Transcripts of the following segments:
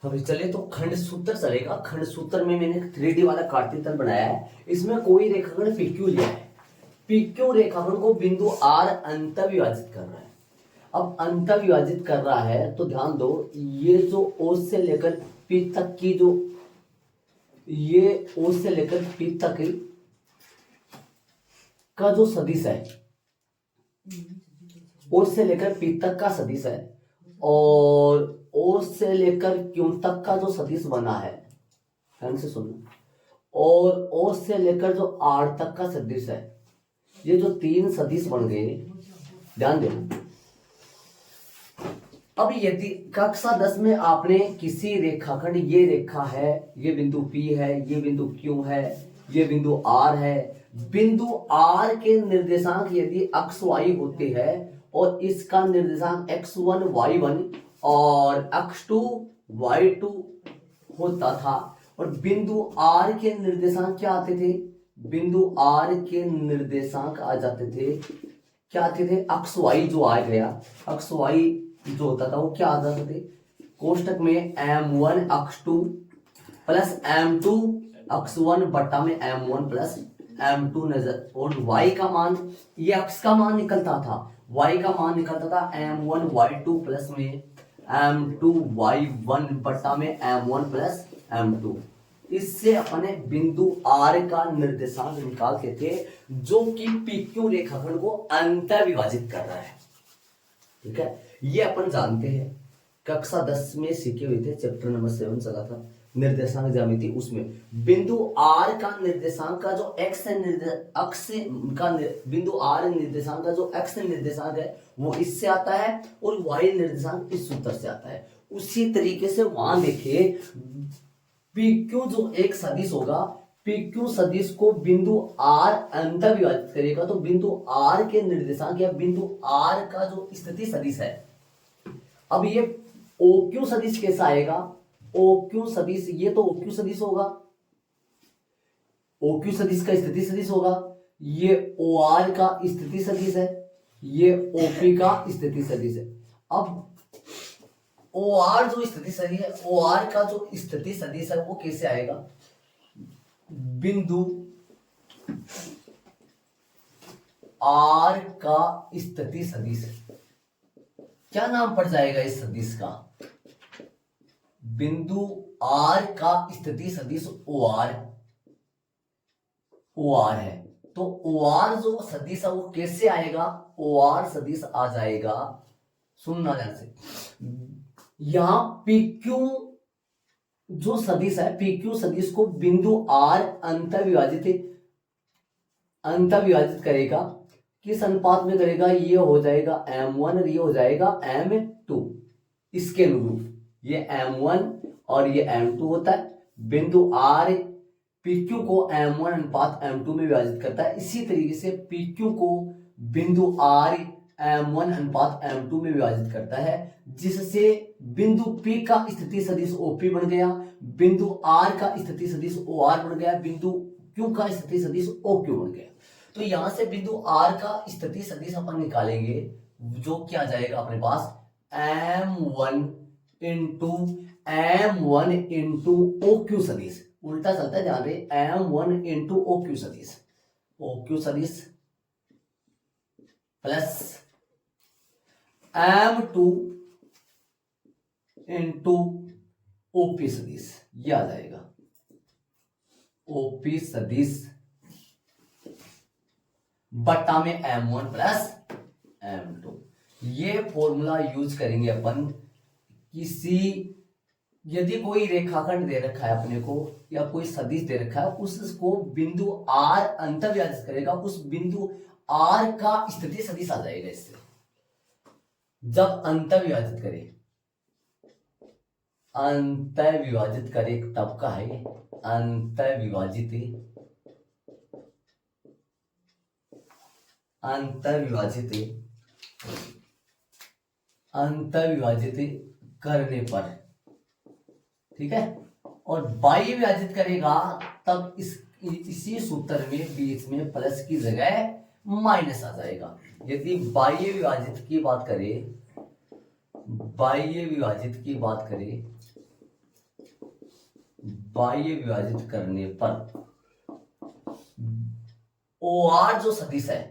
अभी चले तो खंड सूत्र चलेगा। खंड सूत्र में मैंने 3D वाला कार्तीय तल बनाया है। इसमें कोई रेखाखंड PQ लिया है। PQ रेखाखंड को बिंदु R अंत विभाजित कर रहा है। अब अंत विभाजित कर रहा है तो ध्यान दो, ये जो O से लेकर P तक की जो ये O से लेकर P तक का जो सदिश है, O से लेकर P तक का सदिश है और O से लेकर Q तक का जो सदिश बना है, ध्यान से सुनना, और O से लेकर जो R तक का सदिश है, ये जो तीन सदिश बन गए, ध्यान देना। अब यदि कक्षा 10 में आपने किसी रेखाखंड, ये रेखा है, ये बिंदु P है, ये बिंदु Q है, ये बिंदु R है, बिंदु R के निर्देशांक यदि अक्ष y होते हैं और इसका निर्देशांक x1 y1 और x2 y2 होता था, और बिंदु R के निर्देशांक क्या आते थे? बिंदु R के निर्देशांक आ जाते थे, क्या आते थे? अक्ष y जो आ गया, अक्ष y जो होता था वो क्या आ जाते थे? कोष्टक में m1 x2 plus m2 x1 बट्टा में m1 प्लस m2 नजर, और y का मान, ये अक्ष का मान निकलता था, y का मान निकलता था m1 y2 प्लस में m2 y1 बट्टा में m1 प्लस m2। इससे अपने बिंदु R का निर्देशांक निकालते थे जो कि PQ रेखाखंड को अंत विभाजित कर रहा है। ठीक है, ये अपन जानते हैं, कक्षा 10 में सीखे हुए थे, चैप्टर नंबर 7 चला था निर्देशांक ज्यामिति, उसमें बिंदु R का निर्देशांक का जो x अक्ष का बिंदु R निर्देशांक का जो x निर्देशांक है वो इससे आता है और y निर्देशांक इस सूत्र से आता है। उसी तरीके से वहां देखिए PQ जो एक सदिश होगा, PQ सदिश को बिंदु R अंत विभाजित करेगा तो बिंदु R के निर्देशांक या बिंदु R का जो स्थिति सदिश है, अब ये OQ सदिश कैसा आएगा? OQ सदिश, ये तो OQ सदिश होगा, OQ सदिश का स्थिति सदिश होगा, ये OR का स्थिति सदिश है, ये OP का स्थिति सदिश है। अब OR जो स्थिति सदिश है, OR का जो स्थिति सदिश है वो कैसे आएगा? बिंदु R का स्थिति सदिश, क्या नाम पड़ जाएगा इस सदिश का? बिंदु R का स्थिति सदिश OR, OR है, तो OR जो सदिश है वो कैसे आएगा? OR सदिश आ जाएगा, सुनना ध्यान से, यहां PQ जो सदिश है, PQ सदिश को बिंदु R अंत विभाजित करेगा, किस अनुपात में करेगा? ये हो जाएगा m1 और ये हो जाएगा m2, इसके अनुरूप ये m1 और ये m2 होता है। बिंदु R PQ को m1 अनुपात m2 में विभाजित करता है, इसी तरीके से PQ को बिंदु R m1 अनुपात m2 में विभाजित करता है, जिससे बिंदु P का स्थिति सदिश OP बन गया, बिंदु R का स्थिति सदिश OR बन गया, बिंदु Q का स्थिति सदिश OQ बन गया। तो यहां से बिंदु R का स्थिति सदिश अपन निकालेंगे, जो क्या जाएगा अपने पास? m1 इंटू OQ सदिश, उल्टा चलता है, ध्यान रहे, m1 इंटू OQ सदिश, OQ सदिश प्लस m2 इंटू OP सदिश, ये आ जाएगा OP सदिश बट्टा में m1 प्लस m2। ये फॉर्मूला यूज करेंगे अपन किसी, यदि कोई रेखाखंड दे रखा है अपने को या कोई सदिश दे रखा है, उसको बिंदु R अंत विभाजित करेगा, उस बिंदु R का स्थिति सदिश आ जाएगा इससे, जब अंत विभाजित करे, अंत विभाजित करे तब का है अंत विभाजित, अंत विभाजित करने पर, ठीक है, और बाह्य विभाजित करेगा तब इसी सूत्र में बीच में प्लस की जगह माइनस आ जाएगा। यदि बाह्य विभाजित की बात करें, बाह्य विभाजित करने पर OR जो सदिश है,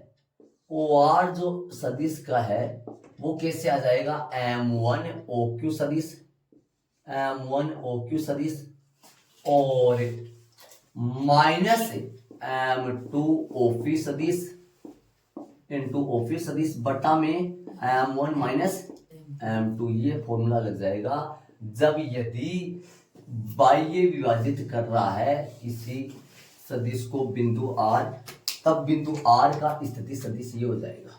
OR जो सदिश का है वो कैसे आ जाएगा, M1 OQ सदिश, M1 OQ सदिश और माइनस M2 OP सदिश इंटू OP सदिश बटा में M1 माइनस M2। ये फॉर्मूला लग जाएगा जब यदि बाह्य विभाजित कर रहा है किसी सदिश को बिंदु R, तब बिंदु R का स्थिति सदिश ये हो जाएगा।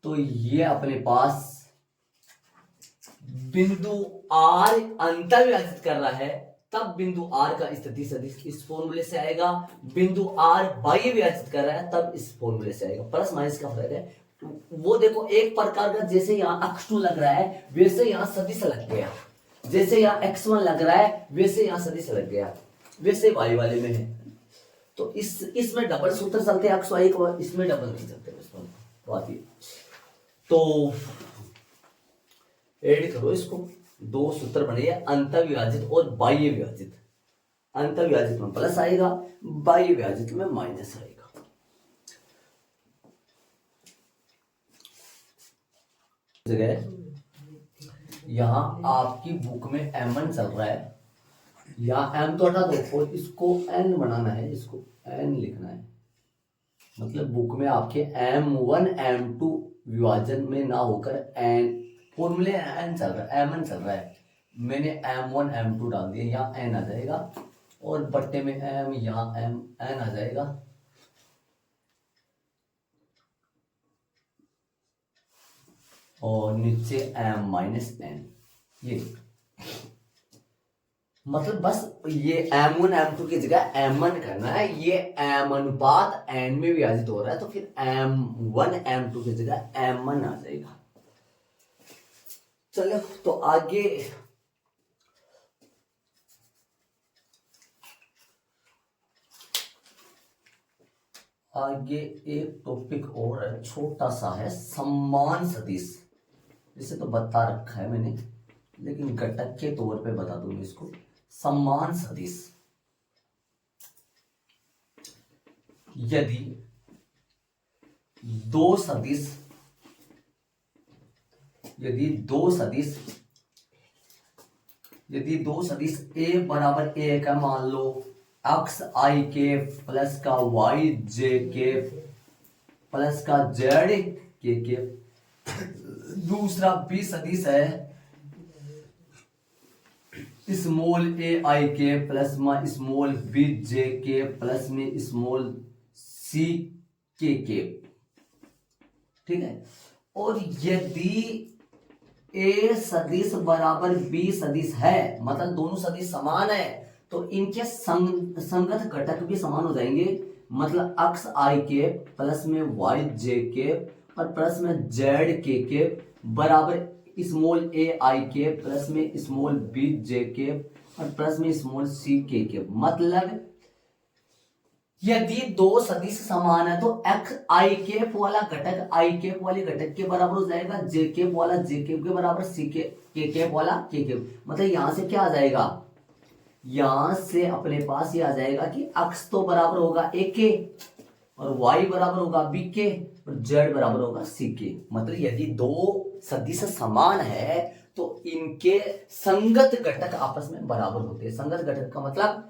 तो ये अपने पास बिंदु R अंतर विभाजित कर रहा है, तब बिंदु R का स्थिति सदिश इस फॉर्मूले से आएगा। बिंदु R बाह्य विभाजित कर रहा है तब इस फॉर्मूले से आएगा। प्लस माइनस का फर्क है। वो देखो एक प्रकार का, जैसे यहाँ x2 लग रहा है वैसे यहाँ सदिश लग गया, जैसे यहाँ x1 लग रहा है वैसे यहाँ सदिश लग गया, वैसे y वाले में है। तो इसमें डबल सूत्र चलते हैं, x1 को इसमें डबल नहीं चलते। बात ये तो ऐड करो इसको, दो सूत्र बने, अंतर विभाजित और बाह्य विभाजित। अंतर विभाजित में प्लस आएगा, बाह्य विभाजित में माइनस आएगा। यहां आपकी बुक में M1 चल रहा है, यहाँ M तो हटा दो और इसको N बनाना है, इसको N लिखना है। मतलब बुक में आपके M1 M2 विभाजन में ना होकर N फॉर्मूले N चल रहा है, M1 चल रहा है। मैंने M1 M2 डाल दिया, यहाँ N आ जाएगा और बट्टे में M, यहाँ M N आ जाएगा। और नीचे M माइनस N। ये मतलब बस ये M1 M2 की जगह M1 करना है। ये M अनुपात N में विभाजित हो रहा है तो फिर M1 M2 की जगह M1 आ जाएगा। चलो तो आगे एक टॉपिक और है, छोटा सा है, समान सदिश। इसे तो बता रखा है मैंने, लेकिन घटक के तौर पे बता दूंगा इसको। समान सदिश यदि दो सदिश A बराबर A का मान लो x I के प्लस का y j के प्लस का z के दूसरा B सदिश है स्मॉल a I के प्लस में स्मॉल b j के प्लस में स्मॉल c के, ठीक है। और यदि A सदिश बराबर B सदिश है, मतलब दोनों सदिश समान है, तो इनके संगत घटक भी समान हो जाएंगे। मतलब x I के प्लस में y j के और प्लस में z के बराबर स्मॉल a I के प्लस में स्मॉल b j के और प्लस में स्मॉल c के। मतलब यदि दो सदिश समान है तो x I कैप वाला घटक I कैप वाले घटक के बराबर हो जाएगा, j कैप वाला j कैप के बराबर, c के कैप वाला k कैप। मतलब यहां से क्या आ जाएगा, यहां से अपने पास ये आ जाएगा कि x तो बराबर होगा a के और y बराबर होगा b के और z बराबर होगा c के। मतलब यदि दो सदिश समान है तो इनके संगत घटक आपस में बराबर होते हैं। संगत घटक का मतलब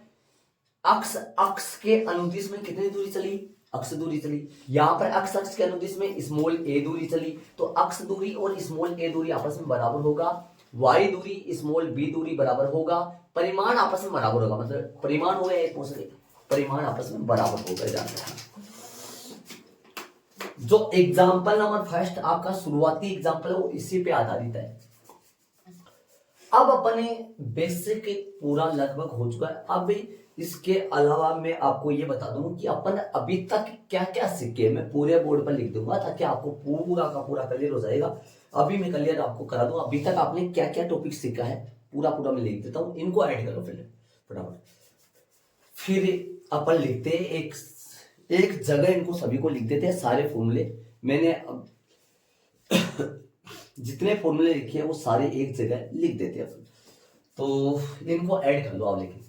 अक्ष के अनुदिश में कितनी दूरी चली, अक्ष दूरी चली। यहां पर अक्ष के अनुदिश में स्मॉल a दूरी चली, तो अक्ष दूरी और स्मॉल a दूरी आपस में बराबर होगा। y दूरी स्मॉल b दूरी बराबर होगा। परिमाण आपस में बराबर होगा, मतलब परिमाण हो गया एक दूसरे, परिमाण आपस में बराबर होगा। जानते हैं जो एग्जाम्पल नंबर फर्स्ट आपका शुरुआती एग्जाम्पल है वो इसी पे आधारित है। अब अपने बेसिक पूरा लगभग हो चुका है। अब इसके अलावा मैं आपको ये बता दूं कि अपन अभी तक क्या क्या सीखे, मैं पूरे बोर्ड पर लिख दूंगा ताकि आपको पूरा का पूरा क्लियर हो जाएगा। अभी मैं क्लियर आपको करा दूं अभी तक आपने क्या क्या टॉपिक सीखा है, पूरा मैं लिख देता हूं। इनको ऐड करो पहले फटाफट, फिर अपन लिखते हैं एक जगह, इनको सभी को लिख देते हैं सारे फॉर्मूले। मैंने जितने फॉर्मूले लिखे हैं वो सारे एक जगह लिख देते हैं। तो इनको ऐड कर लो आप, लेकिन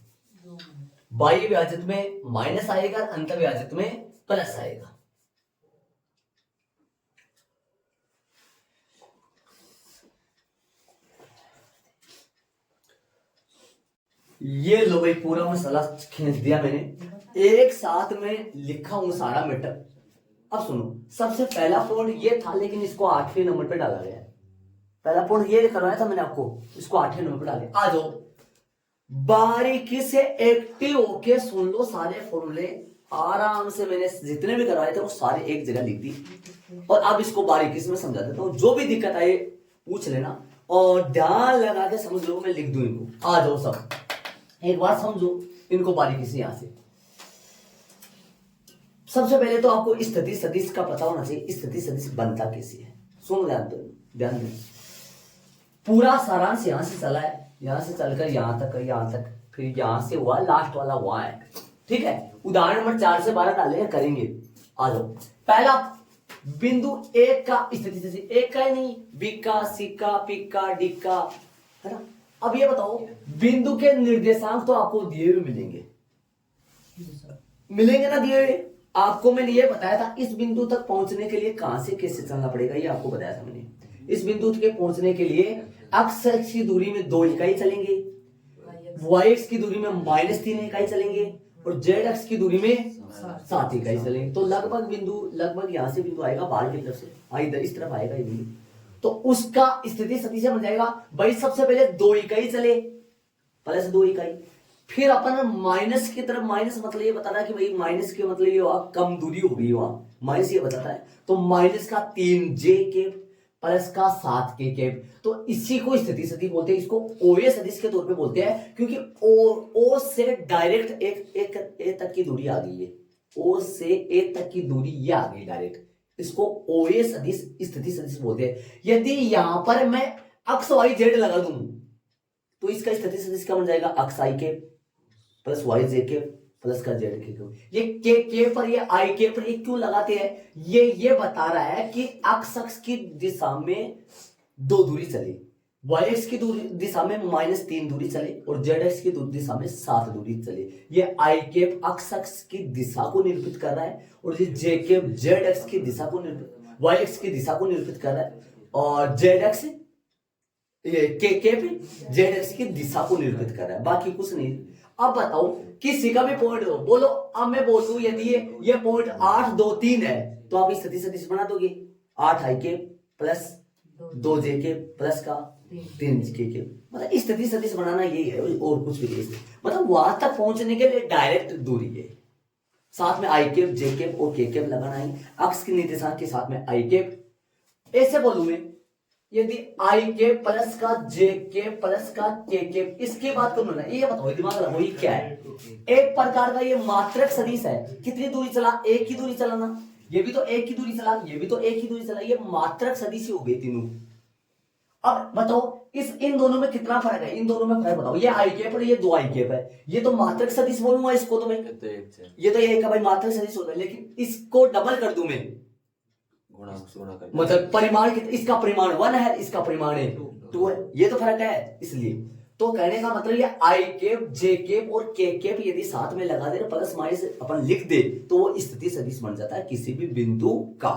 बाह्य विभाजित में माइनस आएगा, अंत विभाजित में प्लस आएगा। ये लो भाई, पूरा मसाला खींच दिया मैंने, एक साथ में लिखा हूं सारा मैटर। अब सुनो, सबसे पहला पॉइंट ये था, लेकिन इसको 8वें नंबर पे डाला गया है। पहला पॉइंट ये करवाया था मैंने आपको, इसको 8वें नंबर पे डाले। आ जाओ, बारीकी से एक्टिव होके सुन लो सारे फॉर्मूले आराम से। मैंने जितने भी करवाए थे वो सारे एक जगह लिख दी, और अब इसको बारीकी से मैं समझा देता हूँ। जो भी दिक्कत आए पूछ लेना, और ध्यान लगा के समझ लो, मैं लिख दूं इनको। आ जाओ सब, एक बार समझो इनको बारीकी से। यहां से सबसे पहले तो आपको स्थिति सदिश का पता होना चाहिए, स्थिति सदिश बनता कैसे है। सुनो ध्यान दो, ध्यान दो। पूरा सारांश यहां से चला है, यहां से चलकर यहां तक, यहां तक, फिर यहां से हुआ, लास्ट वाला वहां है। ठीक है, उदाहरण नंबर 4 से 12 डालेंगे, करेंगे। आ जाओ, पहला बिंदु 1 का स्थिति सदिश, एक का ही नहीं, बी का, सी का, पी का, डी का, है ना। अब ये बताओ, बिंदु के निर्देशांक तो आपको दिए हुए मिलेंगे, मिलेंगे ना दिए हुए। आपको मैंने ये बताया था, इस बिंदु तक पहुंचने के लिए कहां से कैसे चलना पड़ेगा, ये आपको बताया था मैंने। इस बिंदु के पहुंचने के लिए x की दूरी में 2 इकाई चलेंगे, y की दूरी में -3 इकाई चलेंगे, और z की दूरी में 7 इकाई चलेंगे। तो लगभग बिंदु, लगभग यहां से बिंदु आएगा बाहर की तरफ से, इधर इस तरफ आएगा ये बिंदु, तो उसका स्थिति सदिश बन जाएगा भाई। सबसे पहले 2 इकाई चले, +2 इकाई, फिर अपन माइनस की तरफ, माइनस मतलब ये बता रहा है कि भाई माइनस के मतलब ये हुआ कम दूरी होगी, वहां माइनस ये बताता है। तो माइनस का 3 जे केप, प्लस का 7 के केप, तो इसी को स्थिति सदिश बोलते हैं। इसको ओए सदिश के तौर पे बोलते हैं, क्योंकि ओ से डायरेक्ट एक ए तक की दूरी आ गई है, ओ से ए तक की दूरी ये आ गई डायरेक्ट, इसको ओए सदिश, स्थिति सदिश बोलते हैं। यदि यहां पर मैं अक्स वाई जेड लगा दूं, तो इसका स्थिति सदिश क्या बन जाएगा, अक्स आई के प्लस वाई जे के प्लस का जेड के। ये के पर, ये आई के पर ये क्यों लगाते हैं, ये बता रहा है कि अक्स की दिशा में 2 दूरी चले, वाई एक्स की दिशा में -3 दूरी चले, और जेड एक्स की दिशा में 7 दूरी चले। ये आई केप अक्स की दिशा को निरूपित कर रहा है, और ये जे केप जेड एक्स की दिशा को, वाई एक्स की दिशा को निरूपित कर रहा है, और जेड एक्स के केप जेड एक्स की दिशा को निरूपित कर रहा है, बाकी कुछ नहीं। अब बताओ, किसी का भी पॉइंट हो, बोलो। अब मैं बोल दूं, यदि ये पॉइंट 8 2 3 है, तो आप स्थिति सदिश बना दोगे। 8 आई के प्लस 2 जे के प्लस का 3 के, मतलब स्थिति सदिश बनाना यही है, और कुछ भी नहीं। मतलब वहां तक पहुंचने के लिए डायरेक्ट दूरी है, साथ में आई केप, जे केप और के केप लगाना है, अक्ष के निर्देशांक के साथ में आई केप। ऐसे बोलूं मैं, यदि आई के प्लस का जे के प्लस का के के, इसकी बात करूं ना, ये बताओ, दिमाग लगाओ, ये क्या है। एक प्रकार का ये मात्रक सदिश है। कितनी दूरी चला, एक की दूरी चला ना, ये भी तो एक की दूरी चला, ये भी तो एक की दूरी चला, ये मात्रक सदिश हो गए तीनों। अब बताओ, इन दोनों में कितना फर्क है, इन दोनों में फर्क बताओ। ये आई केप और ये 2 आई केप है, ये तो मात्रक सदिश बोलूंगा इसको, तो मैं ये तो एक का भाई मात्रक सदिश होगा, लेकिन इसको डबल कर दूं मैं, मतलब परिमाण, इसका परिमाण 1 है, इसका परिमाण 2 है, ये तो फर्क है। इसलिए तो कहने का मतलब, ये आई केप, जे केप और के केप यदि साथ में लगा दे, प्लस माइनस अपन लिख दे, तो वो स्थिति सदिश बन जाता है किसी भी बिंदु का।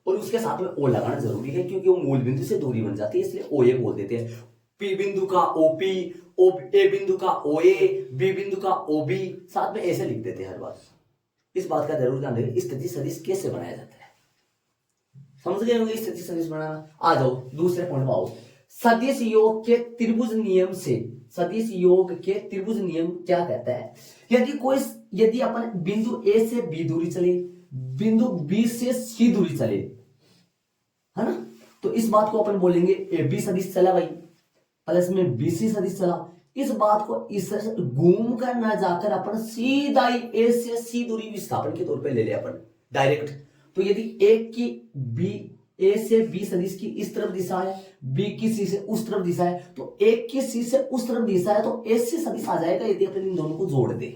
और उसके साथ में ओ लगाना जरूरी है, क्योंकि वो मूल बिंदु से दूरी बन जाती है, इसलिए ओ ए बोल देते हैं। पी बिंदु का ओपी, ए बिंदु का ओ ए, बी बिंदु का ओ बी, साथ में ऐसे लिख देते हैं हर बार। इस बात का जरूर ध्यान रखें, स्थिति सदिश कैसे बनाया जाता है, समझ गए होंगे स्थिति सदिश बनाना। आ जाओ दूसरे पॉइंट पर आओ। सदिश योग के त्रिभुज नियम से, सदिश योग के त्रिभुज नियम क्या कहता है, यदि अपन बिंदु ए से बी दूरी चले, बिंदु बी से सी दूरी चले, है ना, तो इस बात को अपन बोलेंगे ए बी सदिश चला भाई, प्लस में बी सी सदिश चला। इस बात को इस घूम कर ना जाकर अपन सीधा ही ए से सी दूरी विस्थापन के तौर पे ले ले अपन डायरेक्ट। तो यदि एक की बी, ए से बी सदिश की इस तरफ दिशा है, बी की सी से उस तरफ दिशा है, तो एक की सी से उस तरफ दिशा है, तो ए से सदिश आ जाएगा यदि अपन इन दोनों को जोड़ दे।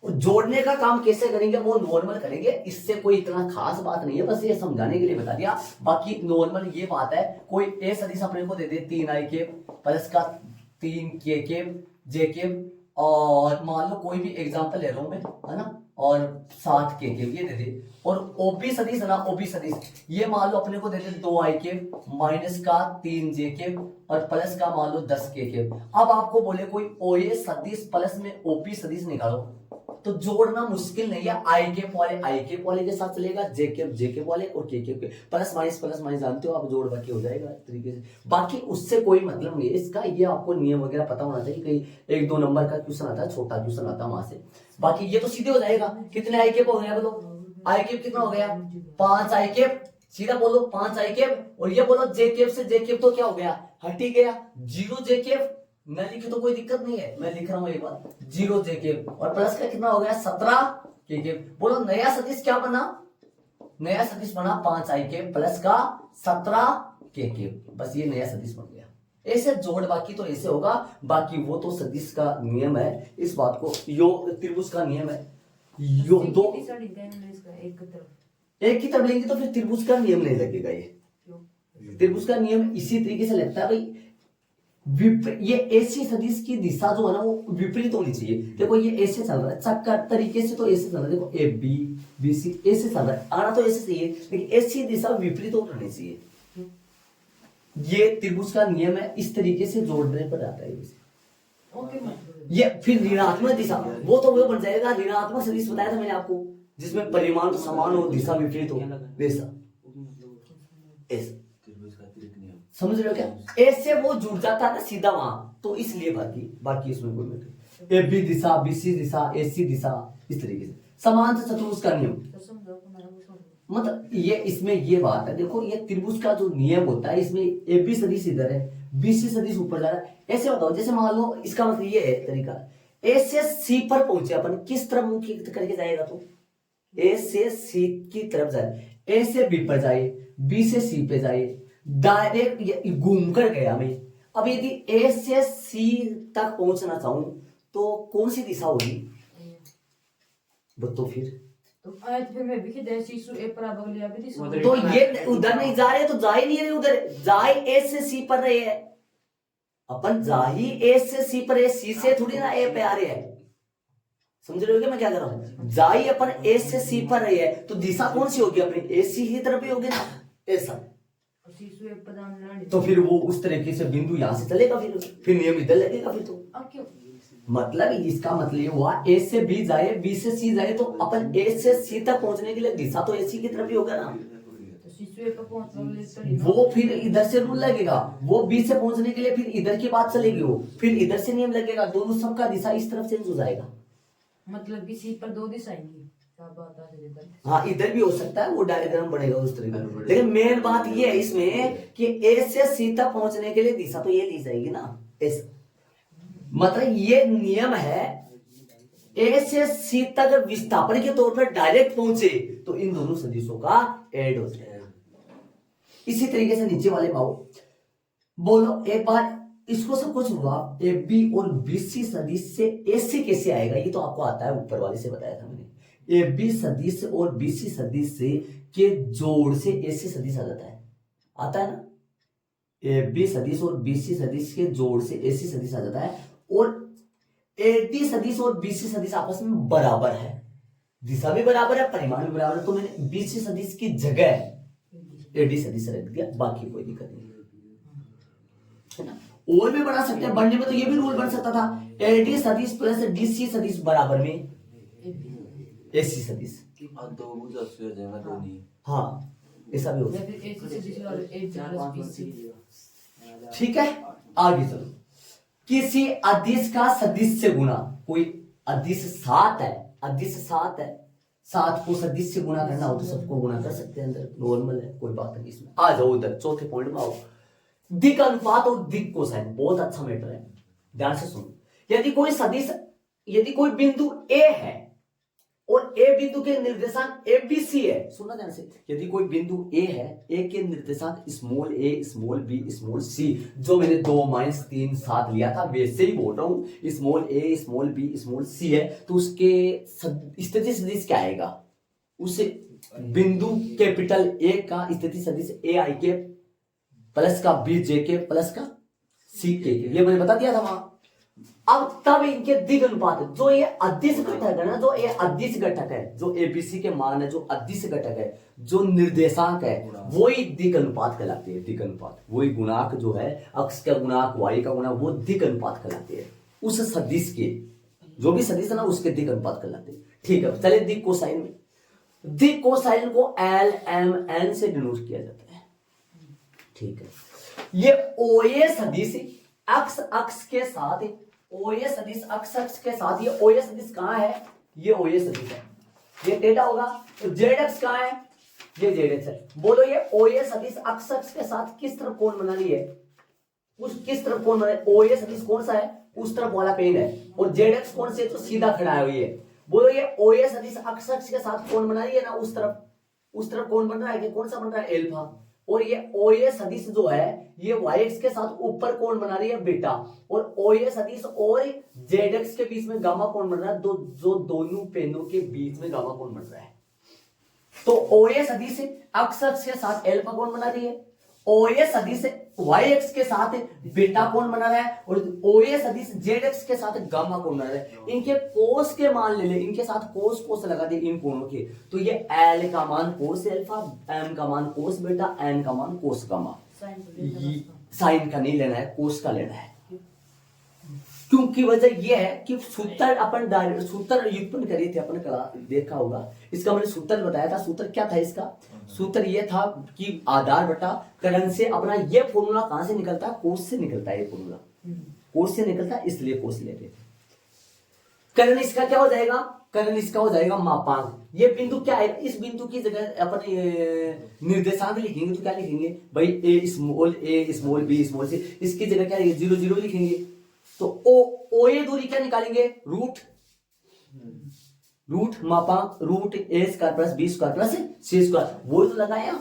और जोड़ने का काम कैसे करेंगे वो नॉर्मल करेंगे, इससे कोई इतना खास बात नहीं है, बस ये समझाने के लिए बता दिया। बाकी नॉर्मल ये बात है, कोई ए सदिश अपने को दे दे 3i प्लस का 3k j और मान लो कोई भी एग्जांपल ले रहा हूं मैं, है ना, और 7k ये दे दे, और ओबी सदिश है ना, ओबी सदिश ये मान लो अपने को दे दे 2i माइनस का 3j और प्लस का मान लो 10k। अब आपको बोले कोई ओए सदिश प्लस में ओपी सदिश निकालो, तो जोड़ना मुश्किल नहीं है, आई के वाले के साथ चलेगा, जे वाले और के प्लस माइनस जानते हो आप, जोड़ बाकी हो जाएगा तरीके से। बाकी उससे कोई मतलब नहीं है इसका, ये आपको नियम वगैरह पता होना चाहिए, कहीं 1-2 नंबर का क्वेश्चन आता है, छोटा क्वेश्चन आता है वहां से। बाकी ये तो सीधे हो जाएगा, कितने आई के हो गया बोलो, आई के कितना हो गया 5 आई के, सीधा बोलो 5 आई के, और ये बोलो जे से जे तो क्या हो गया, हट ही गया, 0 जे मैं लिखे तो कोई दिक्कत नहीं है, मैं लिख रहा हूं एक बार 0 जे और प्लस का कितना हो गया 17 के। बोलो नया सदिश क्या बना, नया सदिश बना 5 आई के प्लस का 17 के, बस ये नया सदिश बन गया। ऐसे जोड़ बाकी तो ऐसे होगा, बाकी वो तो सदिश का नियम है, इस बात को यो त्रिभुज का नियम है, यो दो एक की तरफ लेंगे तो फिर त्रिभुज का नियम नहीं लगेगा, ये त्रिभुज का नियम इसी तरीके से लगता है भाई, ये ऐसी सदिश की दिशा जो है ना वो विपरीत होनी चाहिए। देखो ये ऐसे चल रहा है चक्कर तरीके से, तो ऐसे चल रहा है, देखो ए बी बी सी ऐसे चल रहा है, आना तो ऐसे चाहिए, लेकिन ऐसी दिशा विपरीत होनी चाहिए, ये त्रिभुज का नियम है, इस तरीके से जोड़ने पर आता है ये। फिर ऋणात्मक दिशा वो तो वो बन जाएगा, ऋणात्मक सदिश बताया था मैंने आपको, जिसमें परिमाण तो समान हो, दिशा विपरीत हो, वैसा ऐसा, समझ रहे हो क्या, ऐसे वो जुड़ जाता है ना सीधा वहां, तो इसलिए बाकी इसमें कोई मतलब, A B Disha B C दिशा ए सी दिशा, इस तरीके से समान चतुर्भुज का नियम, मतलब ये इसमें ये बात है। देखो ये त्रिभुज का जो नियम होता है, इसमें ए बी सदिश इधर है, बी सी सदिश ऊपर जा रहा है, ऐसे बताओ, जैसे मान लो इसका मतलब ये है तरीका, ए से सी पर पहुंचे अपन, किस तरफ मुंह करके जाएगा, तो ए से सी की तरफ जाए, ए से बी पर जाए, बी से सी पे जाए, डायरेक्ट घूम कर गया मैं। अब यदि ए से सी तक पहुंचना चाहूं तो कौन सी दिशा होगी, तो फिर फिर मैं भी किधर सी ए पर आगे लिया भी दिशा, तो ये उधर नहीं जा रहे, तो जा ही नहीं रहे उधर, जा ही ए से सी पर रहे हैं अपन, जा ही ए से सी पर है, सी से थोड़ी ना ए पे आ रहे हैं, समझ रहे हो क्या मैं क्या कर रहा हूं, जा ही अपन ए से सी पर रहे हैं, तो दिशा कौन सी होगी अपनी, ए सी ही तरफ ही होगी ना, ऐसा, तो फिर वो उस तरीके से बिंदु यहां से चलेगा, फिर नियम इधर लगेगा, फिर तो मतलब इसका मतलब ये हुआ ए से बी जाए, बी से सी जाए, तो अपन ए से सी तक पहुंचने के लिए दिशा तो ए सी की तरफ ही होगा ना, वो फिर इधर से रूल लगेगा, वो बी से पहुंचने के लिए फिर इधर की बात चलेगी, वो फिर इधर से नियम लगेगा, दोनों सबका दिशा इस तरफ चेंज हो जाएगा, मतलब कि सी पर 2 दिशा आएंगी, हाँ इधर भी हो सकता है, वो डायग्राम बनेगा उस तरीके का, लेकिन मेन बात ये है इसमें कि ए से सी तक पहुंचने के लिए दिशा तो ये ली जाएगी ना, ऐसा मतलब ये नियम है, ए से सी तक विस्थापन के तौर पर डायरेक्ट पहुंचे तो इन दोनों सदिशों का ऐड हो जाएगा। इसी तरीके से नीचे वाले पाओ, बोलो एक बार इसको सब कुछ हुआ, ए बी और बी सी सदिश से ए सी कैसे आएगा, ये तो आपको आता है, ऊपर वाले से बताया था मैंने, ए बी सदिश और बी सी सदिश से के जोड़ से ए सी सदिश आ जाता है, आता है ना, ए बी सदिश और बी सी सदिश के जोड़ से ए सी सदिश आ जाता है, और ए डी सदिश और बी सी सदिश आपस में बराबर है, दिशा भी बराबर है, परिमाण भी बराबर है, तो मैंने बी सी सदिश की जगह ए डी सदिश रख दिया, बाकी कोई दिक्कत नहीं है ना। और भी बना सकते हैं, बनने में तो ये भी रूल बन सकता था, ए डी सदिश प्लस डी सी सदिश बराबर में ए सी सदिश, हाँ ऐसा भी हो सकता, ठीक है। आगे चलो, किसी अदिश का सदिश से गुणा, कोई अदिश 7 है, अदिश 7 है, 7 को सदिश से गुणा करना हो तो सबको गुणा कर सकते हैं, अंदर नॉर्मल है, कोई बात नहीं इसमें। आ जाओ उधर चौथे पॉइंट में आओ, दिक् अनुपात और दिक् कोसाइन, बहुत अच्छा मैटर है, ध्यान से सुनो। यदि कोई सदिश, यदि कोई बिंदु ए है और ए बिंदु के निर्देशांक ए बी सी है। सुनना ध्यान से, यदि कोई बिंदु ए है, ए के निर्देशांक स्मॉल ए स्मॉल बी स्मॉल सी, जो मैंने 2-3-7 लिया था वैसे ही बोल रहा हूं, स्मॉल ए स्मॉल बी स्मॉल सी है, तो उसके स्थिति सदिश क्या आएगा? उस बिंदु कैपिटल ए का स्थिति सदिश ए आई के प्लस का बी जे के प्लस का सी के, ये मैंने बता दिया था वहां। अब तब इनके दिग अनुपात, जो ये अदिश घटक है ना, जो ये अदिश घटक है, जो एबीसी के मान है, जो अदिश घटक है, जो निर्देशांक है, वही दिग अनुपात कहलाते हैं। दिग अनुपात वही गुणांक जो है, अक्ष का गुणांक वाई का गुणांक, वो दिग अनुपात कहलाते हैं। उस सदिश के जो भी सदिश है ना, उसके दिग अनुपात कहलाते हैं। ठीक है, चले दिग कोसाइन में। दिग कोसाइन को एल एम एन से डिनोट किया जाता है। ठीक है, ये ओए सदिश अक्ष अक्ष के साथ, ओए सदिश अक्ष अक्ष के साथ, ये ओए सदिश कहां है? ये ओए सदिश है, ये टेटा होगा। तो जेड एक्स कहां है? ये जेड एक्स है। बोलो ये ओए सदिश अक्ष अक्ष के साथ किस तरफ कोण बना रही है? उस किस तरफ कोण बना? ओए सदिश कौन सा है? उस तरफ वाला पेन है। और जेड एक्स कौन से? जो सीधा खड़ा है ये। बोलो ये ओए सदिश अक्ष अक्ष के साथ कोण बना रही है ना, उस तरफ कोण बन रहा है कि कौन सा बन रहा है? एल्फा। और ये ओए सदिश जो है, ये वाई एक्स के साथ ऊपर कोण बना रही है बीटा, और ओए सदिश और जेड एक्स के बीच में गामा कोण बन रहा है, जो दोनों पेनों के बीच में गामा कोण बन रहा है। तो ओए सदिश अक्ष अक्ष के साथ एल्फा कोण बना रही है, ओए सदिश वाई एक्स के साथ बीटा कोण बना रहा है, और ओए सदिश जेड एक्स के साथ गामा कोण बना रहा है। इनके कोस के मान ले ले, इनके साथ कोस कोस लगा दे इन कोणों के, तो ये एल का मान कोस एल्फा, एम का मान कोस बीटा, एन का मान कोस गामा। साइन का नहीं लेना है, कोस का लेना है। क्योंकि वजह यह है कि सूत्र अपन सूत्र व्युत्पन्न करे थे, अपन कला देखा होगा। इसका मैंने सूत्र बताया था। सूत्र क्या था इसका? सूत्र यह था कि आधार बटा करण से अपना ये फॉर्मूला कहां से निकलता है? कोस से निकलता है। ये फॉर्मूला कोस से निकलता है, इसलिए कोस लेते थे। करण इसका क्या हो जाएगा? करण इसका हो जाएगा मापांक। ये बिंदु क्या है? इस बिंदु की जगह अपन निर्देशांक लिखेंगे तो क्या लिखेंगे भाई? ए स्मॉल बी स्मॉल सी, इसकी जगह क्या लिखेंगे? 0 0 लिखेंगे। तो ओ ये दूरी क्या निकालेंगे? रूट मापांक, root A square plus B square plus C square, वो तो लगाया।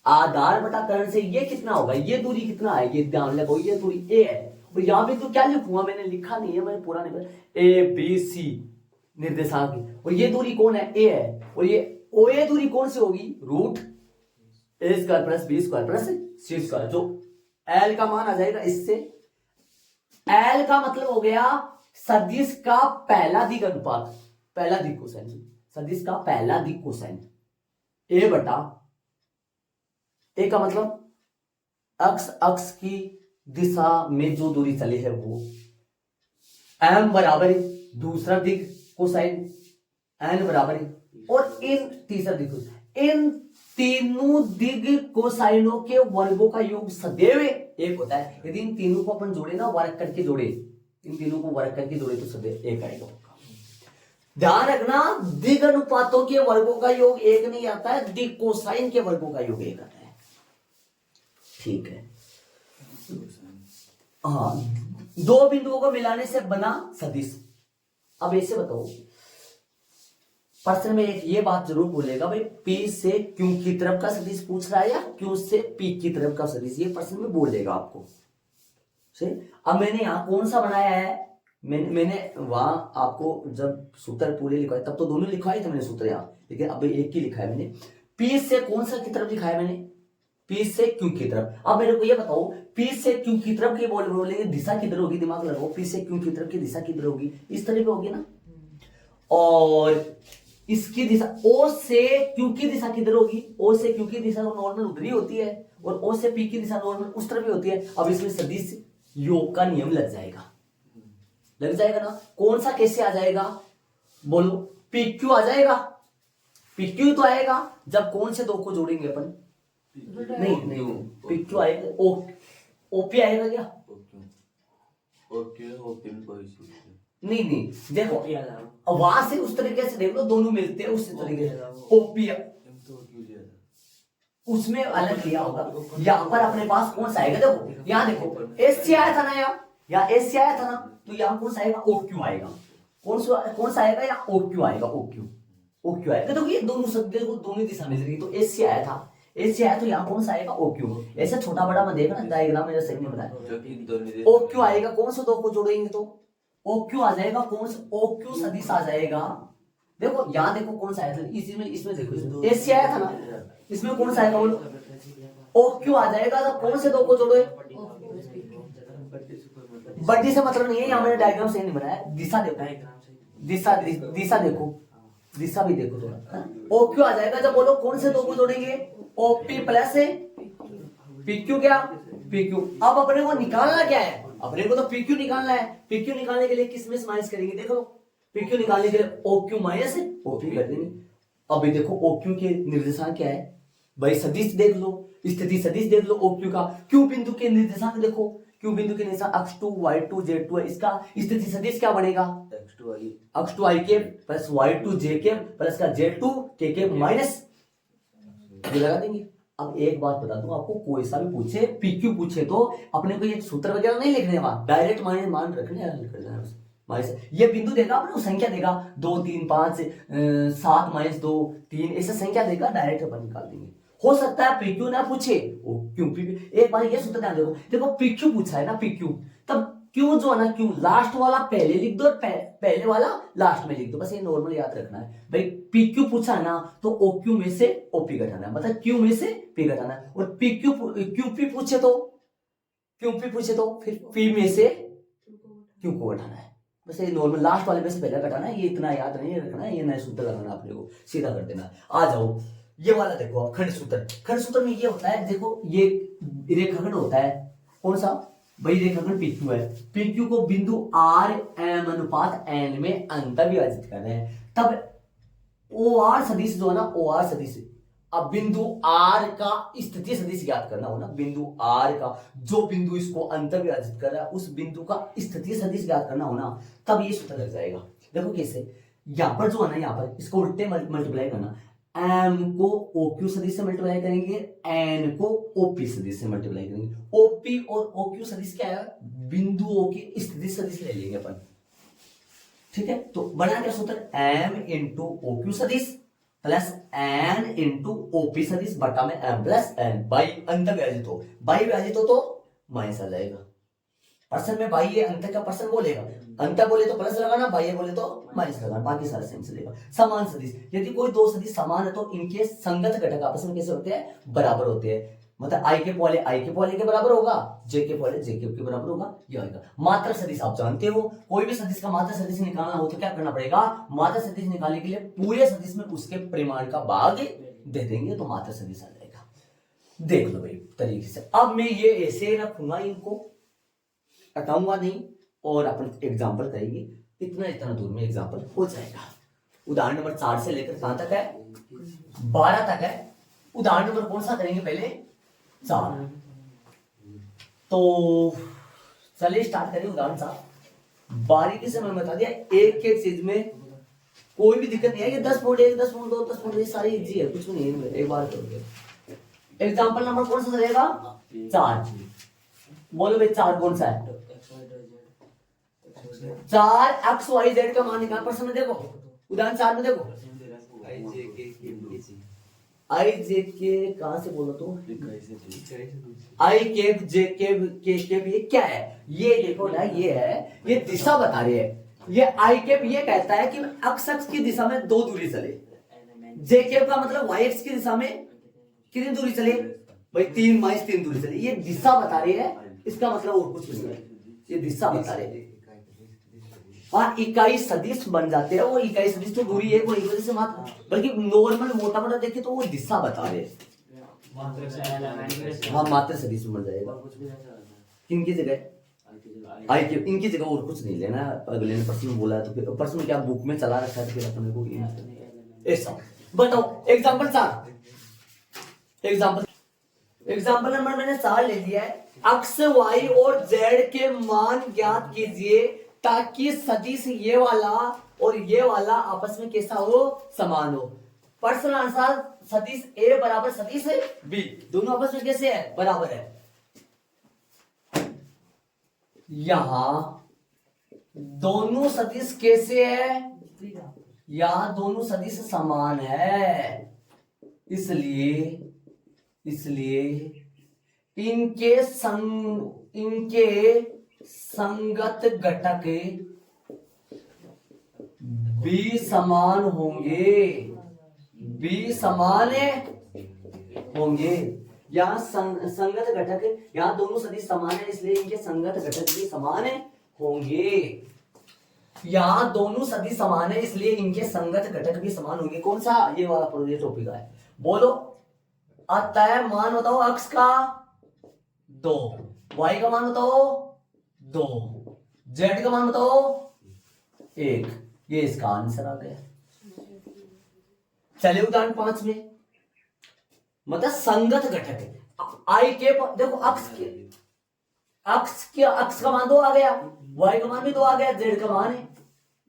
आधार बटा करण से ये कितना होगा? ये दूरी कितना है? ये ध्यान लगाओ, ये दूरी ए है। और यहां पे तो क्या लिखूंगा? मैंने लिखा नहीं है, मैंने पूरा नहीं, ए बी सी निर्देशांक, और ये दूरी कौन है? ए है। और ये ओ ए दूरी कौन सी होगी? Root A square plus B square plus C square, जो एल का मान आ जाएगा इससे। एल का मतलब हो गया सदिश का पहला दिग अनुपात, पहला दिग कोसाइन, सदिश का पहला दिग कोसाइन। ए बटा ए का मतलब अक्ष अक्ष की दिशा में जो दूरी चली है वो। एम बराबर दूसरा दिग कोसाइन, एन बराबर, और इन तीसरा दिग कोसाइन। इन तीनों दिग कोसाइनों के वर्गों का योग सदैव एक होता है। यदि इन तीनों को अपन जोड़े ना, वर्ग करके जोड़े, इन तीनों को वर्ग करके जोड़े, तो सदैव एक आएगा। ध्यान रखना, दिग अनुपातों के वर्गों का योग एक नहीं आता है, दिग कोसाइन के वर्गों का योग एक आता है। ठीक है, हाँ, दो बिंदुओं को मिलाने से बना सदिश। अब ऐसे बताओ, प्रश्न में एक ये बात जरूर बोलेगा भाई, P से Q की तरफ का सदिश पूछ रहा है या Q से P की तरफ का सदिश, ये प्रश्न में बोलेगा आपको। सही। अब मैंने यहां कौन सा बनाया है? मैंने वहां आपको जब सूत्र पूरे लिखवाए तब तो दोनों लिखवाए थे मैंने सूत्र यहां, लेकिन अब एक ही लिखा है मैंने। P से कौन सा की तरफ लिखा है मैंने? P से Q की तरफ। अब मेरे को ये बताओ, P से Q की तरफ की बोलेंगे दिशा किधर होगी? दिमाग लगाओ, P से Q की तरफ की दिशा किधर होगी? इस तरह पे होगी ना। और इसकी दिशा O से Q की दिशा किधर होगी? O से Q की दिशा नॉर्मल उधर ही होती है, और O से P की दिशा नॉर्मल उस तरफ ही होती है। अब इसमें सदिश योग का नियम लग जाएगा ना। कौन सा कैसे आ जाएगा? बोलो, PQ आ जाएगा। PQ तो आएगा जब कौन से दो को जोड़ेंगे अपन? नहीं, PQ आएगा। OP आएगा क्या? नहीं, देखो वहां से उस तरीके से देख लो, दोनों मिलते हैं उसी तरीके से। ओपी उसमें अलग लिया होगा। यहाँ पर अपने पास कौन सा आएगा? देखो यहाँ देखो, एस सी आया था ना, यहाँ एस सी आया था ना, तो यहाँ कौन सा आएगा? OQ आएगा। कौन सा आएगा? या OQ आएगा। OQ ओ क्यू आएगा। देखो ये दोनों शब्द को दोनों दिशा मिल रही है, तो एस से आया था, एस से आया तो यहाँ कौन सा आएगा, ओ क्यू। ऐसे छोटा बड़ा मैं देखना डायग्राम मेरा सही नहीं बनाया। ओ क्यू आएगा, कौन सा दो को जोड़ेंगे तो ओ क्यू आ जाएगा, कौन सा ओ क्यू सदिश आ जाएगा। देखो यहाँ देखो कौन सा आया था, इसमें देखो एस से आया था ना, इसमें कौन सा आएगा बोलो, ओ क्यू आ जाएगा। तो कौन से दो को जोड़ो, बड़ी से मतलब नहीं है, यहाँ मैंने डायग्राम सही नहीं बनाया। दिशा देखो, दिशा देखो, दिशा भी देखो थोड़ा। ओ क्यू आ जाएगा जब बोलो कौन से दो को जोड़ेंगे, ओपी प्लस पी क्यू, क्या पी क्यू। अब अपने को निकालना क्या है, अपने को तो पी क्यू निकालना है। पी क्यू निकालने के लिए किस में माइनस करेंगे, देखो पी क्यू निकालने के लिए ओ क्यू माइनस ओपी कर देंगे। अभी देखो ओ क्यू के निर्देशांक क्या है भाई, सदिश देख लो, स्थिति सदिश देख लो ओ क्यू का। क्यू बिंदु के निर्देशांक देखो, क्यू बिंदु के निर्देशांक x2 y2 z2 है। इसका स्थिति सदिश क्या बनेगा, x2 i के प्लस y2 j के प्लस का z2 k के माइनस, ये लगा देंगे। अब एक बात बता दूं आपको, कोई सा भी पूछे पीक्यू पूछे तो अपने को ये सूत्र वगैरह नहीं लिखने, वहां डायरेक्ट माइनस मान रखने हैं, कर देना बस। माइनस ये बिंदु देगा, अपने को संख्या देगा 2 3 5 7 माइनस 2 3 ऐसे संख्या देगा, डायरेक्ट अपन निकाल देंगे। हो सकता है पीक्यू ना पूछे, ओ क्यू पीक्यू। एक बार ये सूत्र ध्यान देखो, देखो पीक्यू पूछा है ना, पीक्यू, तब क्यू जो है ना, क्यू लास्ट वाला पहले लिख दो और पहले वाला लास्ट में लिख दो, बस ये नॉर्मल याद रखना है भाई। पी क्यू पूछा है ना, तो ओ क्यू में से ओपी घटाना है, मतलब क्यू में से पी घटाना है। और पी क्यू क्यू पी पूछे तो, क्यू पी पूछे तो फिर पी में से क्यू को घटाना है, बस ये नॉर्मल लास्ट वाले में से पहले घटाना है। ये इतना याद नहीं रखना है, ये नए सूत्र लगाना अपने को, सीधा कर देना। आ जाओ ये वाला देखो आप, खंड सूत्र। खंड सूत्र में ये होता है, देखो ये रेखाखंड होता है, कौन सा भाई, रेखाखंड PQ है। PQ को बिंदु R M अनुपात N में अंतर विभाजित कर रहे हैं, तब OR सदिश जो है ना, OR सदिश, अब बिंदु R का स्थिति सदिश ज्ञात करना हो ना, बिंदु R का जो बिंदु इसको अंतर विभाजित कर रहा है उस बिंदु का स्थिति सदिश ज्ञात करना हो ना, तब ये सूत्र लग जाएगा। देखो कैसे, यहां पर जो है ना, यहां पर इसको उल्टे मल्टीप्लाई करना, M को OQ सदिश से मल्टीप्लाई करेंगे, N को OP सदिश से मल्टीप्लाई करेंगे। OP और OQ सदिश क्या है, बिंदुओं की स्थिति सदिश ले लेंगे अपन, ठीक है। तो बना क्या सूत्र, M इंटू OQ सदिश प्लस N इंटू OP सदिश बटा में M प्लस N, बाई अंतर विभाजित हो, बाई विभाजित हो तो माइनस आ जाएगा। पर्सन में बाई ये अंतर का पर्सन बोलेगा, अंतर बोले तो प्लस लगाना, बाह्य बोले तो माइनस लगाना, बाकी सारा सेम चलेगा। समान सदिश, यदि कोई दो सदिश समान है तो इनके संगत घटक आपस में कैसे होते हैं, बराबर होते हैं। मतलब आई के पॉले आई के पॉले के बराबर होगा, जे के पॉले जे के बराबर होगा, ये होगा। मात्र सदिश आप जानते हो, कोई भी सदिश का मात्र सदिश निकालना हो तो क्या करना पड़ेगा, मात्र सदिश निकालने के लिए पूरे सदिश में उसके परिमाण का भाग दे देंगे तो मात्र सदिश आ जाएगा। देख लो भाई तरीके से। अब मैं ये ऐसे रखूंगा, इनको हटाऊंगा नहीं और अपन एग्जाम्पल करेंगे, इतना दूर में एग्जाम्पल हो जाएगा। उदाहरण नंबर 4 से लेकर कहां तक है, 12 तक है। उदाहरण नंबर कौन सा करेंगे, पहले 4। तो चलिए स्टार्ट करें उदाहरण 4। बारीकी से मैं बता दिया, एक एक चीज में कोई भी दिक्कत नहीं है। ये 10.1 10.2 10.3 सारी इजी है, कुछ नहीं है, एक बार करोगे। एग्जाम्पल नंबर कौन सा चलेगा, 4। बोलो भाई 4 कौन सा है, 4 XYZ का मान निकाल। प्रश्न में देखो, उदाहरण 4 में देखो, आई जे के कहां से बोलो तो, आई केप जे केप ये क्या है, ये देखो ना, ये है, ये दिशा बता रही है। ये आई केप ये कहता है कि x अक्ष की दिशा में 2 दूरी चले, जे केप का मतलब y अक्ष की दिशा में कितनी दूरी चले भाई, 3 माइनस 3 दूरी चले। ये दिशा बता रही है, इसका मतलब और कुछ नहीं है, ये दिशा बता रहे हैं। हाँ, इकाई सदिश बन जाते हैं, वो इकाई सदिश तो दूरी है, वो एक वजह से मात्र, बल्कि नॉर्मल मोटा मोटा देखे तो वो दिशा बता रहे हैं। हाँ, मात्र सदिश बन जाएगा। किनकी जगह आई के, इनकी जगह और कुछ नहीं लेना। अगले ने प्रश्न बोला है तो फिर प्रश्न क्या बुक में चला रखा है तो फिर अपने को ऐसा बताओ। एग्जाम्पल 4, एग्जाम्पल नंबर मैंने 4 ले लिया है। अक्ष y और z के मान ज्ञात कीजिए ताकि सदिश ये वाला और ये वाला आपस में कैसा हो, समान हो। प्रश्न अनुसार सदिश A बराबर सदिश B, दोनों आपस में कैसे है, बराबर है। यहां दोनों सदिश कैसे है, यहाँ दोनों सदिश समान है, इसलिए इनके संगत घटक भी समान होंगे। यहाँ संगत घटक, यहाँ दोनों सदिश समान है इसलिए इनके संगत घटक भी समान होंगे। यहाँ दोनों सदिश समान है इसलिए इनके संगत घटक भी समान होंगे। कौन सा? ये वाला टॉपिक है। बोलो, अतः मान बताओ अक्स का 2, y का मान बताओ 2, z का मान बताओ 1। ये इसका आंसर आ गया। चलिए उदाहरण 5 में, मतलब संगत घटक है आई के, देखो अक्स का मान 2 आ गया, y का मान भी 2 आ गया, z का मान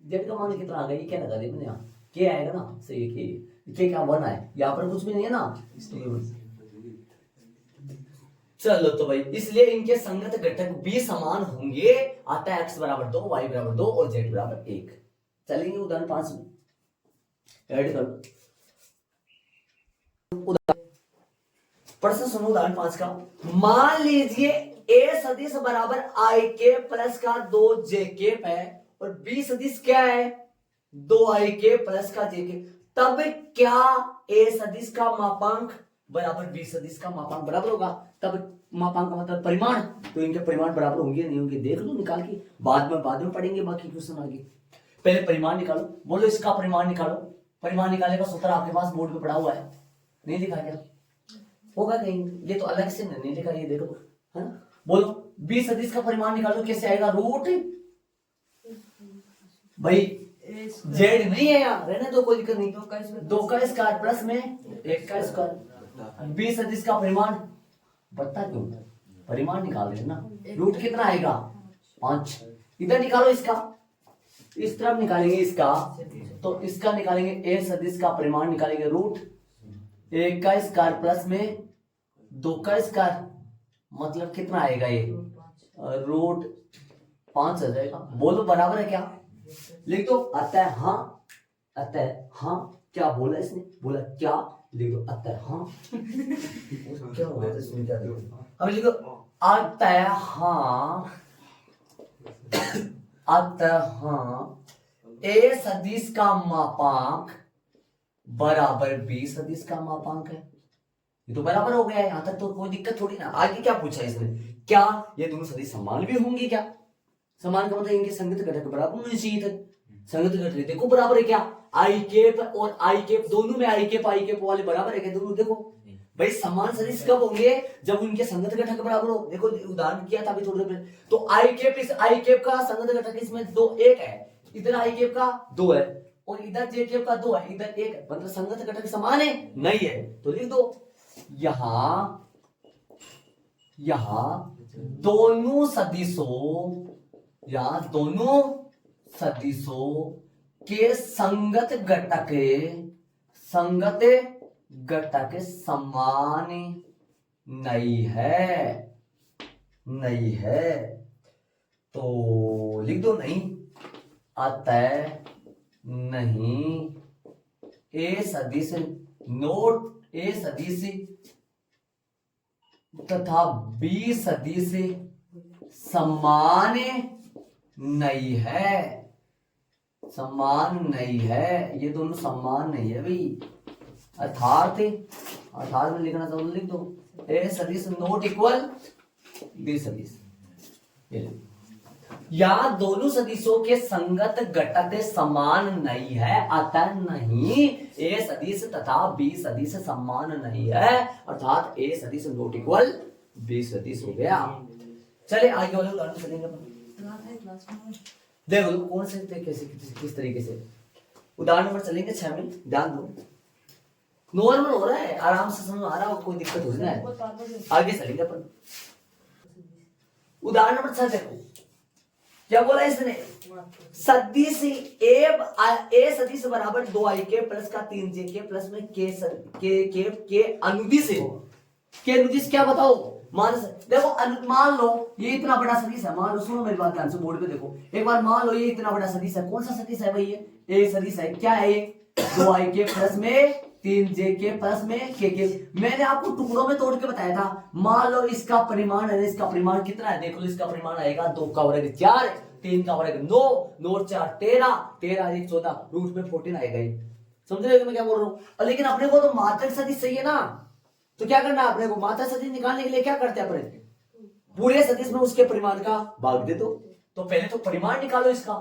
कितना आ गया? ये क्या लगा दे मैंने यहाँ, क्या आएगा ना सही है, क्या 1 है, यहाँ पर कुछ भी नहीं है ना। चलो तो भाई, इसलिए इनके संगत घटक भी समान होंगे। आता है x बराबर 2, y बराबर 2 और z बराबर 1। चलेंगे उदाहरण 5 में, ऐड करो। प्रश्न सुनो उदाहरण 5 का। मान लीजिए a सदिश बराबर i के प्लस का 2j के है और b सदिश क्या है? 2i के प्लस का j के। तब क्या a सदिश का मापांक बराबर b सदिश का मापांक बराबर होगा? तब मापांक का मतलब परिमाण, तो इनके परिमाण बराबर होंगे नहीं होंगे देख लो निकाल के, बाद में पढ़ेंगे बाकी क्वेश्चन आगे। पहले परिमाण निकालो। बोलो इसका परिमाण निकालो। परिमाण निकालने का सूत्र आपके पास बोर्ड पे पड़ा हुआ है, नहीं लिखा क्या? होगा कहीं, ये तो अलग से नहीं लिखा, ये देखो है ना। बोलो b सदिश का परिमाण निकालो, कैसे आएगा? रूट भाई z नहीं है यहाँ, रहने दो कोई दिक्कत नहीं, 2 का स्क्वायर प्लस में 1 का स्क्वायर। b सदिश का परिमाण बढ़ता क्यों? परिमाण निकाल रहे ना। रूट कितना आएगा? 5। इधर निकालो इसका, इस तरफ निकालेंगे इसका, तो इसका निकालेंगे a सदिश का परिमाण निकालेंगे रूट 1 का स्क्वायर प्लस में 2 का स्क्वायर, मतलब कितना आएगा? ये रूट 5 आ जाएगा। बोलो बराबर है क्या? लिख दो। अतः हाँ क्या बोला इसने? बोला क्या? लिख दो अतः हाँ। क्या हो गया? सुन क्या देखो, अब लिखो अतः हाँ a सदिश का मापांक बराबर b सदिश का मापांक है। ये तो बराबर हो गया है, यहां तक तो कोई दिक्कत थोड़ी ना। आगे क्या पूछा इसने? क्या ये दोनों सदिश समान भी होंगे? क्या समान का मतलब इनके संगत घटक बराबर होने चाहिए थे। संगत घटक देखो बराबर है क्या? आई केप और आई केप, दोनों में आई केप वाले बराबर है क्या? दोनों देखो भाई, समान सदिश कब होंगे? जब उनके संगत घटक बराबर हो। देखो उदाहरण किया था अभी थोड़ी देर पहले, तो आई केप का संगत घटक इसमें 2 1 है, इधर आई केप का 2 है और इधर जे केप का 2 है, इधर 1 है, मतलब संगत घटक समान है नहीं है। तो लिख दो यहां दोनों सदिशों के संगत घटक समान नहीं है। तो लिख दो नहीं, अतः नहीं ए सदिश तथा बी सदिश समान नहीं है। ये दोनों समान नहीं है भाई। अर्थात में लिखना तो लिख दो ए सदिश नॉट इक्वल बी सदिश। या दोनों सदिशों के संगत घटक समान नहीं है, अतः नहीं ए सदिश तथा बी सदिश समान नहीं है, अर्थात ए सदिश नॉट इक्वल बी सदिश हो गया। चले आगे वाले उदाहरण चलेंगे। देखो कौन से कैसे किस तरीके से उदाहरण नंबर चलेंगे 6 में, ध्यान दो। नॉर्मल हो रहा है, आराम से समझ आ रहा है, कोई दिक्कत हो रहा है। आगे चलेंगे अपन। उदाहरण नंबर 6 देखो क्या बोला इसने? सदिश ए सदिश बराबर 2i के प्लस का 3j के प्लस में के अनुदिश क्या बताओ? मान लो ये इतना बड़ा सदिश है, मान लो, सुनो मेरी बात ध्यान से, बोर्ड पे देखो एक बार, मान लो ये इतना बड़ा सदिश है, कौन सा सदिश है भाई, ये ए सदिश है, क्या है ये, 2i के प्लस में 3j के प्लस में k के। मैंने आपको टुकड़ों में तोड़ के बताया था, मान लो इसका परिमाण है, इसका परिमाण कितना है, देख लो, इसका परिमाण आएगा 2 का वर्ग 4, 3 का वर्ग 9, 9 4 13, 13 1 14, रूट में 14 आएगा ये। समझ रहे हो मैं क्या बोल रहा हूँ। लेकिन अपने को तो मात्रक सदिश चाहिए ना, तो क्या करना है अपने को, मात्रक सदिश निकालने के लिए क्या करते हैं अपने, पूरे सदिश में उसके परिमाण का भाग दे दो। तो पहले तो परिमाण निकालो इसका,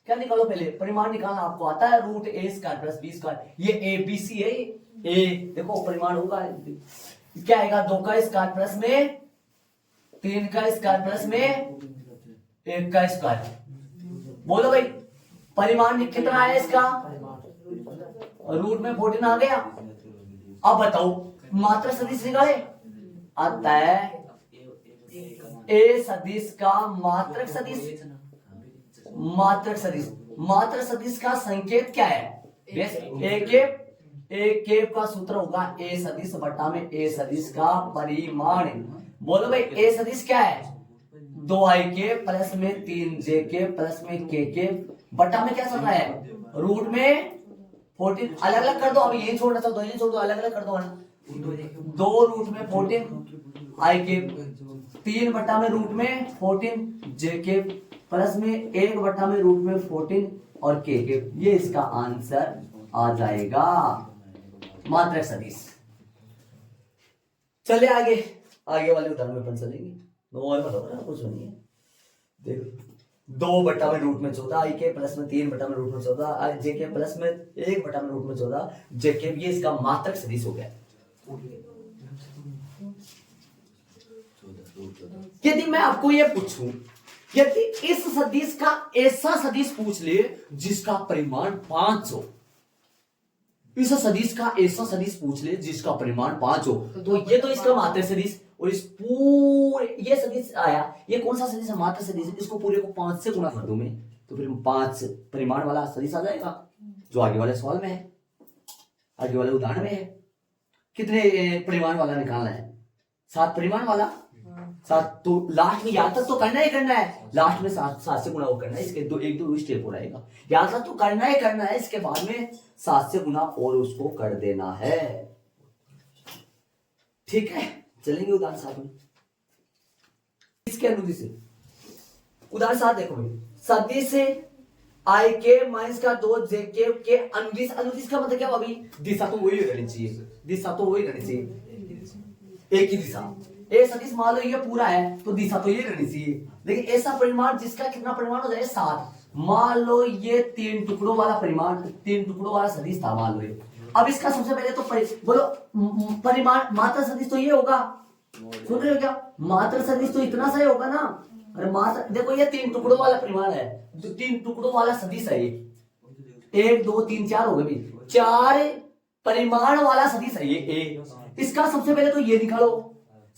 क्या निकालो, पहले परिमाण निकालना आपको आता है, root A square plus B square, ये ए बी सी है, ए देखो परिमाण होगा क्या आएगा, 2 का स्क्वायर प्लस में 3 का स्क्वायर प्लस में 1 का स्क्वायर। बोलो भाई परिमाण कितना आया इसका, रूट में 14 आ गया। अब बताओ मात्रक सदिश निकाले, आता है ए सदिश का मात्रक सदिश, मात्रक सदिश, मात्रक सदिश का संकेत क्या है, ए केप का सूत्र होगा ए सदिश बटा में ए सदिश का परिमाण। बोलो भाई ए सदिश क्या है, 2i के प्लस में 3j के प्लस में k के बटा में क्या चल रहा है, रूट में 14, अलग अलग कर दो, अभी यही छोड़ना चाहो तो यही छोड़ दो, अलग अलग कर दो ना, 2 रूट में 14 i के, 3 बटा में रूट में 14 j के प्लस में 1 बटा में रूट में 14 और k के, ये इसका आंसर आ जाएगा मात्रक सदिश। चले आगे, आगे वाले उदाहरण में अपन चलेंगे, नॉर्मल होगा ना, कुछ नहीं है। देखो 2 बटा में रूट में 14 i के प्लस में 3 बटा में रूट में 14 j के प्लस में 1 बटा में रूट में 14 j के, ये इसका मात्रक सदिश हो गया। यदि मैं आपको ये पूछूं, यदि इस सदिश का ऐसा सदिश पूछ ले जिसका परिमाण 5 हो, इस सदिश का ऐसा सदिश पूछ ले जिसका परिमाण 5 हो, तो ये तो इसका मात्रक सदिश, और इस पूरे ये सदिश आया, ये कौन सा सदिश है, मात्रक सदिश, इसको पूरे को 5 से गुणा कर दूं मैं, तो फिर 5 परिमाण वाला सदिश आ जाएगा, जो आगे वाले सवाल में है, आगे वाले उदाहरण में है। कितने परिमाण वाला निकालना है, 7 परिमाण वाला, 7, तो लास्ट में याद तक तो करना ही करना है, लास्ट में 7 से गुणा वो करना है, इसके एक दो स्टेप हो रहेगा, याद तक तो करना ही करना है, इसके बाद में 7 से गुणा और उसको कर देना है। ठीक है, चलेंगे उदाहरण 7 में, इसके अनुदिश से उदाहरण 7 देखो भाई, सदिश i के माइनस का 2 j के अनुदिश, अनुदिश का मतलब क्या अभी, दिशा तो वही रहनी चाहिए, दिशा तो वही रहनी चाहिए, एक ही दिशा, ए सदिश मान लो ये पूरा है तो दिशा तो ये रहनी चाहिए, लेकिन ऐसा परिमाण जिसका कितना परिमाण हो जाए 7, मान लो ये 3 टुकड़ों वाला परिमाण, 3 टुकड़ों वाला सदिश था मान लो ये। अब इसका सबसे पहले तो बोलो परिमाण, मात्रक सदिश तो ये होगा, सुन रहे हो क्या, मात्रक सदिश तो इतना सा ही होगा ना, अरे मात्र देखो ये 3 टुकड़ों वाला परिमाण है, जो 3 टुकड़ों वाला सदिश है ये, 1 2 3 4 हो गए, 4 परिमाण वाला सदिश है ये ए। इसका सबसे पहले तो ये निकालो,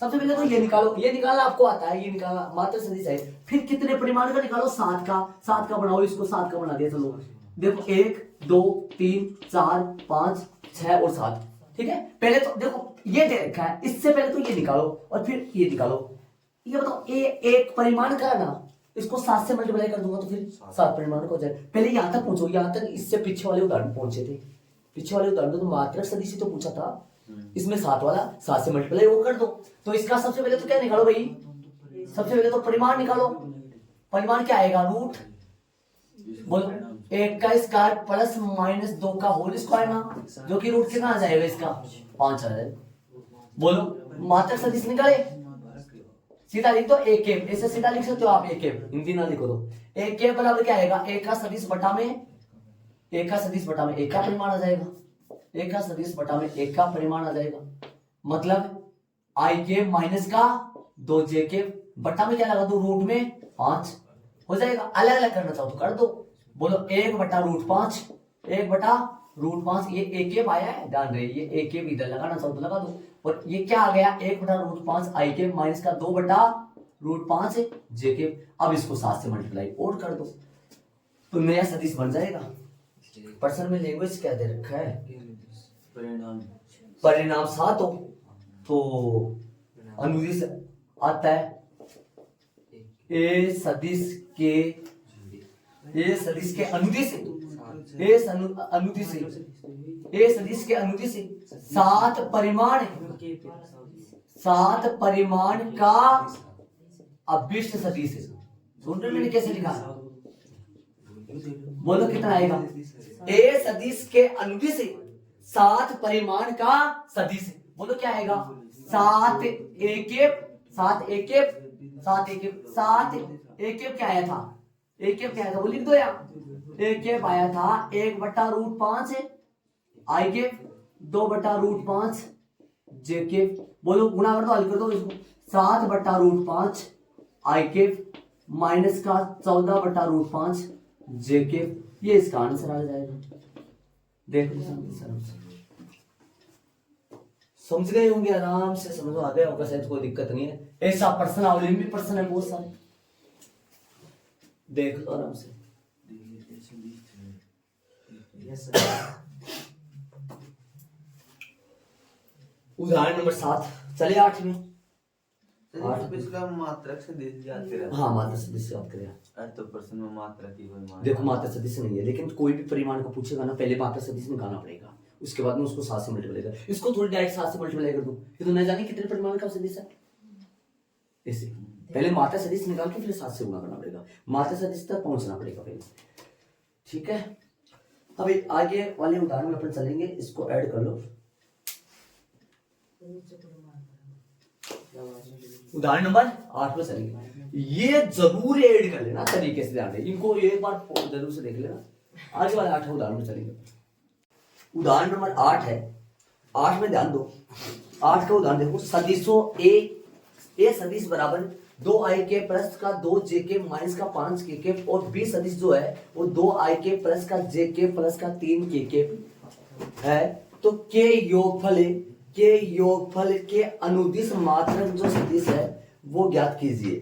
सबसे पहले तो ये निकालो, ये निकालना आपको आता है, ये निकालना मात्रक सदिश है। फिर कितने परिमाण का निकालो, 7 का, 7 का बनाओ, इसको 7 का बना दिया, चलो देखो 1 2 3 4 5 6 और 7, ठीक है। पहले तो देखो ये दे रखा है, इससे पहले तो ये निकालो और फिर ये निकालो, ये बताओ ए एक परिमाण का ना, इसको 7 से मल्टीप्लाई कर दूंगा तो फिर 7 परिमाण को हो जाए। पहले यहां तक पहुंचो, यहां तक इससे पीछे वाले उदाहरण पहुंचे थे, पीछे वाले उदाहरण तो मात्रक सदिश तो पूछा था, इसमें 7 वाला 7 से मल्टीप्लाई वो कर दो। तो इसका सबसे पहले तो क्या निकालो भाई, सबसे पहले तो परिमाण निकालो, परिमाण क्या आएगा, रूट बोलो 1 का स्क्वायर प्लस माइनस 2 का होल स्क्वायर ना, जो कि रूट कितना आ जाएगा इसका 5 आ जाएगा। बोलो मात्रक सदिश निकाले, सीधा लिख दो ए केप, ऐसे सीधा लिख सकते हो आप, ए केप हिंदी ना लिखो तो, ए केप बराबर क्या आएगा, एक का सदिश बटा में, एक का सदिश बटा में एक का परिमाण आ जाएगा, एक का सदिश बटा में एक का परिमाण आ जाएगा, मतलब i के माइनस का 2j के बटा में क्या लगा दो, रूट में 5 हो जाएगा। अलग अलग करना चाहो तो कर दो, बोलो 1 बटा रूट 5, 1 बटा रूट 5, ये एक के आया है, ध्यान रहे ये एक के इधर लगाना चाहो तो लगा दो, और ये क्या आ गया 1 बटा रूट 5 i के माइनस का 2 बटा रूट 5 j के। अब इसको 7 से मल्टीप्लाई और कर दो तो नया सदिश बन जाएगा। पर्सन में लैंग्वेज क्या दे रखा है, परिणाम 7 हो तो अनुदिश आता है ए सदिश के अनुदिश ए सदिश के अनुदिश सात परिमाण का अभिष्ट सदिश है। सुन रहे मैंने कैसे लिखा? बोलो कितना आएगा? ए सदिश के अनुदिश 7 परिमाण का सदिश। बोलो क्या आएगा? 7 क्या आया था? क्या आया था? वो लिख दो यार। एक आया था 1/√5 आई के 2/√5 जे के। बोलो गुणा कर दो, हल कर दो इसको। 7/√5 आई के माइनस का 14/√5 जे के। ये इसका आंसर आ जाएगा। देख लो समझ गए होंगे, आराम से समझो, आ गया होगा शायद, कोई दिक्कत नहीं है। ऐसा प्रश्नावली में प्रश्न है बहुत सारे, देख लो आराम से। उदाहरण नंबर 7 चले 8 में। पिछला मात्रक सदिश याद करें। हाँ मात्रक सदिश याद करें। तो प्रश्न में मात्रक की कोई मान देखो मात्रक सदिश नहीं है, लेकिन कोई भी परिमाण का पूछेगा ना, पहले मात्रक सदिश निकालना पड़ेगा, उसके बाद में उसको 7 से मल्टीप्लाई कर। इसको थोड़ी डायरेक्ट 7 से मल्टीप्लाई कर दूं, ये तो न जाने कितने परिमाण का सदिश है। ऐसे पहले मात्रक सदिश निकाल के फिर 7 से गुणा करना पड़ेगा, मात्रक सदिश तक पहुंचना पड़ेगा पहले। ठीक है, अभी आगे वाले उदाहरण में अपन चलेंगे, इसको ऐड कर लो। उदाहरण नंबर 8 में चलेंगे। ये जरूर ऐड कर लेना तरीके से, ध्यान दे, इनको एक बार जरूर से देख लेना। आगे वाले 8 उदाहरण में चलेंगे। उदाहरण नंबर 8 है। 8 में ध्यान दो, 8 का उदाहरण देखो। सदिशों ए सदिश बराबर 2i के प्लस का 2j के माइनस का 5k के, और b सदिश जो है वो 2i के प्लस का j के प्लस का 3k के है। तो के योगफल के अनुदिश मात्रक जो सदिश है वो ज्ञात कीजिए।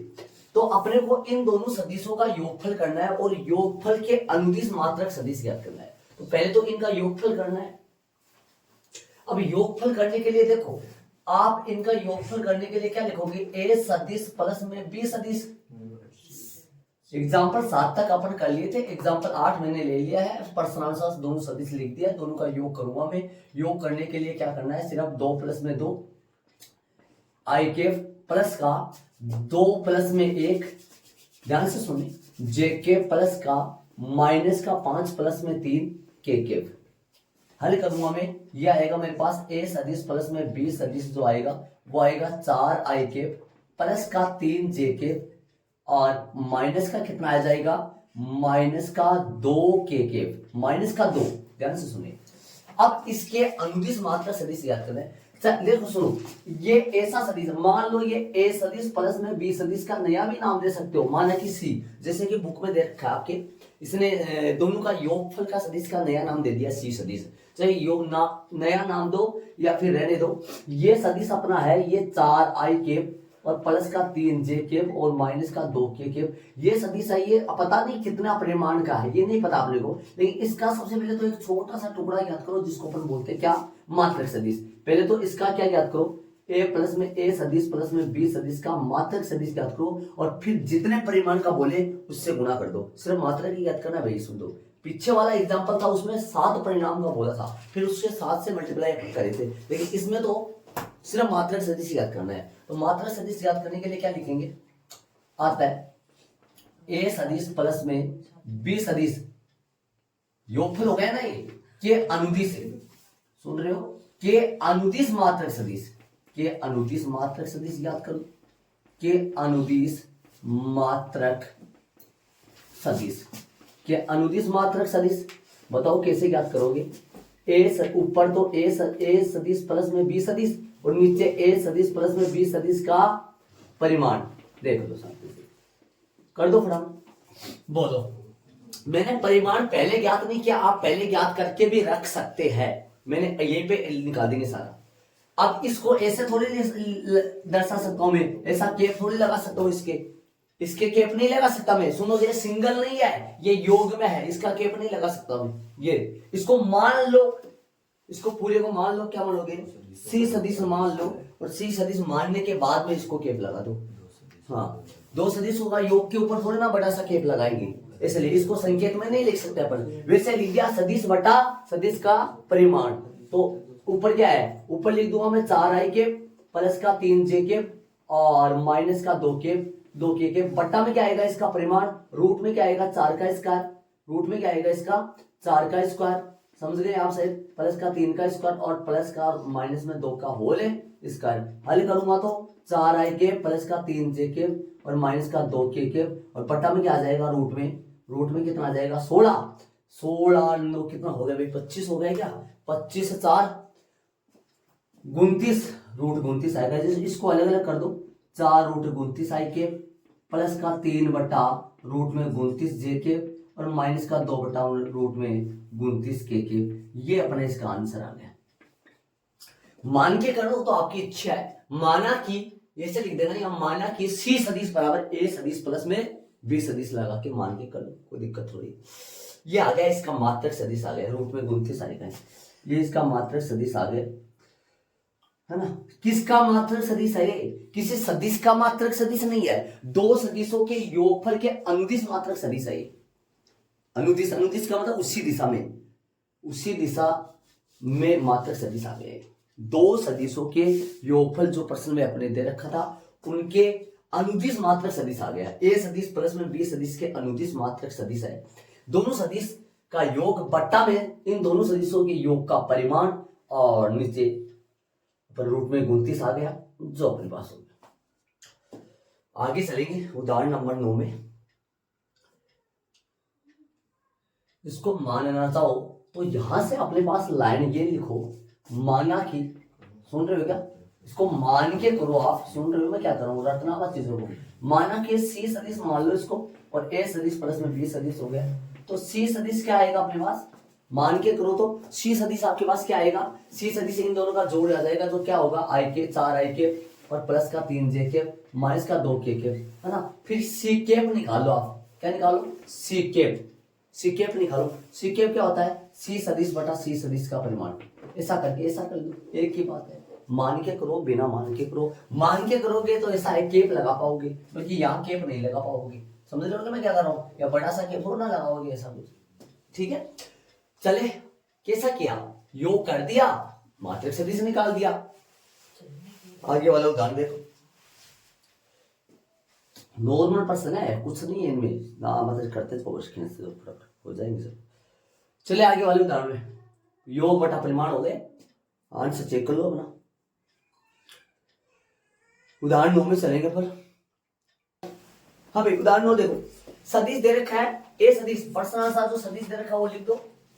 तो अपने को इन दोनों सदिशों का योगफल करना है और योगफल के अनुदिश मात्रक सदिश ज्ञात करना है। तो पहले तो इनका योगफल करना है। अब योगफल करने के लिए देखो, आप इनका योगफल करने के लिए क्या लिखोगे? ए सदिश प्लस में बी सदिश। एग्जाम्पल 7 तक अपन कर लिए थे, एग्जाम्पल 8 मैंने ले लिया है। प्रश्नानुसार दोनों सदिश लिख दिया, दोनों का योग करूंगा मैं। योग करने के लिए क्या करना है? सिर्फ 2 प्लस में 2 आई के प्लस का 2 प्लस में 1, ध्यान से सुनिए, जे के प्लस का माइनस का 5 प्लस में 3 के हल करूंगा मैं। ये आएगा मेरे पास ए सदिश प्लस में बी सदिश जो आएगा वो आएगा 4 आई के प्लस का 3 जे के, और माइनस का कितना आ जाएगा? माइनस का 2 के माइनस का 2। ध्यान से सुनिए, अब इसके अनुदिश मात्रक सदिश याद करना है। देखो सुनो, ये ऐसा सदिश, मान लो ये ए सदिश प्लस में बी सदिश का नया भी नाम दे सकते हो, माना कि सी, जैसे कि बुक में दे रखा है आपके, इसने दोनों का योगफल का सदिश का नया नाम दे दिया सी सदिश। चाहे योग नया नाम दो या फिर रहने दो। ये सदिश अपना है, ये 4 आई के और प्लस का 3 जे के और माइनस का 2 के। ये सदिश है, ये पता नहीं कितना परिमाण का है, ये नहीं पता आपने को, लेकिन इसका सबसे पहले तो एक छोटा सा टुकड़ा याद करो जिसको अपन बोलते हैं क्या? मात्रक सदिश। पहले तो इसका क्या याद करो? ए प्लस में ए सदिश प्लस में बी सदिश का मात्रक सदिश याद करो, और फिर जितने परिमाण का बोले उससे गुणा कर दो। सिर्फ मात्रक ही याद करना भाई। सुन दो, पीछे वाला एग्जाम्पल था उसमें 7 परिणाम का बोला था, फिर उसके 7 से मल्टीप्लाई करे थे, लेकिन इसमें तो सिर्फ मात्रक सदिश याद करना है। तो मात्रक सदिश याद करने के लिए क्या लिखेंगे? आता है ए सदिश प्लस में बी सदिश, योगफल हो गया ना ये, के अनुदिश है। सुन रहे हो? के अनुदिश मात्रक सदिश, के अनुदिश मात्रक सदिश याद करो, के अनुदिश मात्रक सदिश, के अनुदिश मात्रक सदिश। बताओ कैसे याद करोगे? ऊपर तो ए सदिश प्लस में बी सदिश, और नीचे ए सदिश प्लस में बी सदिश का परिमाण। देख लो साथ में, कर दो फटाफट, बोलो। मैंने परिमाण पहले ज्ञात नहीं किया, आप पहले ज्ञात करके भी रख सकते हैं, मैंने यहीं पे निकाल देंगे सारा। अब इसको ऐसे थोड़ी दर्शा सकता हूं मैं, ऐसा केप थोड़ी लगा सकता हूं, इसके केप नहीं लगा सकता मैं। सुनो, ये सिंगल नहीं है, ये योग में है, इसका केप नहीं लगा सकता मैं। ये इसको मान लो, इसको पूरे को मान लो, क्या मानोगे? सी सदिश मान लो और सी सदिश मानने के बाद में इसको केप लगा दो। हाँ, दो सदिशों का योग के ऊपर थोड़ा ना बड़ा सा केप लगाएंगे, इसलिए इसको संकेत में नहीं लिख सकते अपन। वैसे लिख दिया सदिश बटा सदिश का परिमाण, तो ऊपर क्या है, ऊपर लिख दूंगा मैं 4i के प्लस का 3j के और माइनस का 2k के बट्टा में क्या आएगा इसका परिमाण, रूट में क्या आएगा 4 का स्क्वायर, रूट में क्या आएगा इसका 4 का स्क्वायर, समझ गए आप सही, प्लस का 3 का स्क्वायर और प्लस का माइनस में 2 का होल है स्क्वायर। हल करूंगा तो 4i के प्लस का 3j के और माइनस का 2k के और बट्टा में क्या आ जाएगा रूट में कितना आ जाएगा 16 नो कितना हो गया भाई 25 हो गया क्या, 25 4 29 रूट 29 आएगा। इसको अलग अलग कर दो, 4 रूट 29 आई के प्लस का 3 बटा रूट में 29 जे के और माइनस का 2 बटा रूट में 29 के, ये अपना इसका आंसर आ गया। मान के करो तो आपकी इच्छा है, माना कि ऐसे लिख देना, या माना कि सी सदिश बराबर ए सदिश प्लस में बी सदिश लगा के मान के कर लो, कोई दिक्कत थोड़ी। ये आ गया इसका मात्रक सदिश आ गया, रूट में 29 आएगा, ये इसका मात्रक सदिश आ गया है ना। किसका मात्रक सदिश है, किसी सदिश का मात्रक सदिश नहीं है, दो सदिशों के योगफल के अनुदिश मात्रक सदिश है। अनुदिश का मतलब उसी दिशा में मात्रक सदिश आ गए। दो सदिशों के योगफल जो प्रश्न में अपने दे रखा था उनके अनुदिश मात्रक सदिश आ गया। ए सदिश प्लस में बी सदिश के अनुदिश मात्रक सदिश है। दोनों सदिश का योग बट्टा में इन दोनों सदिशों के योग का परिमाण और नीचे पर रूट में 29 आ गया जो अपने पास हो गया। आगे चलेंगे उदाहरण नंबर 9 में। इसको मानना चाहो तो यहां से अपने पास लाइन ये लिखो, माना कि, सुन रहे हो क्या, इसको मान के करो आप, सुन रहे हो मैं क्या करूंगा, रटना मत चीजों को। माना कि सी सदिश मान लो इसको और ए सदिश प्लस में बी सदिश हो गया, तो सी सदिश क्या आएगा अपने पास, मान के करो तो सी सदिश आपके पास क्या आएगा, सी सदिश इन दोनों का जोड़ आ जाएगा जो क्या होगा आई के 4i के और प्लस का 3j के माइनस का 2k के, है ना। फिर सी केप निकालो आप, क्या निकालो, सी केप निकालो। सी केप क्या होता है, सी सदिश बटा सी सदिश का परिमाण। ऐसा करके ऐसा कर लो, एक ही बात है। मान के करो बिना मान के करो, मान के करोगे तो ऐसा एक केप लगा पाओगे, बल्कि यहाँ केप नहीं लगा पाओगे। समझ रहे हो मैं क्या कर रहा हूँ, या बड़ा सा केप ना लगाओगे ऐसा कुछ, ठीक है। चले कैसा किया, योग कर दिया, मात्रक सदिश निकाल दिया। आगे वाला उदाहरण देखो, नॉर्मल प्रश्न है, कुछ नहीं है इनमें ना, मतलब करते तो हो जाएंगे सब। चले आगे वाले उदाहरण में, योग बटा परिमाण हो गए, आंसर चेक कर लो अपना। उदाहरण 9 में चलेंगे पर। हाँ भाई उदाहरण 9 देखो, सदिश दे रखा है ए सदिश, प्रश्नानुसार जो सदिश दे रखा है वो लिख दो।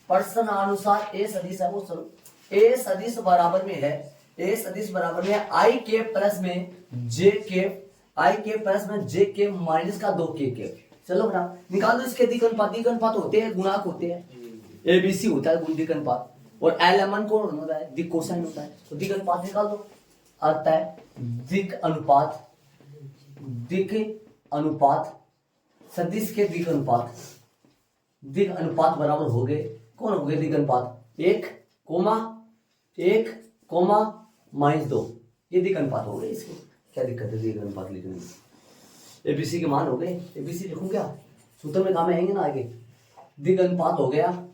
प्रश्नानुसार ए सदिश है वो चलो, ए सदिश बराबर में है, ए सदिश बराबर में आई के प्लस में जे के, आई के प्लस में जे के माइनस का 2k के। चलो बेटा निकाल दो इसके दिक अनुपात होते हैं, गुणाक होते हैं, एबीसी होता है गुण दिक अनुपात, और एल एम एन कौन होता है, दिक कोसाइन होता है। तो दिक अनुपात निकाल दो, आता है दिक अनुपात सदिश के दिक अनुपात बराबर हो गए, कौन हो गए दिक अनुपात, 1 कोमा -2, ये दिक अनुपात हो गए। इसके क्या दिक्कत है दिक अनुपात लिखने में, एबीसी के मान हो गए, एबीसी लिखूं क्या, सूत्र में काम आएंगे ना आगे। दिक अनुपात हो गया,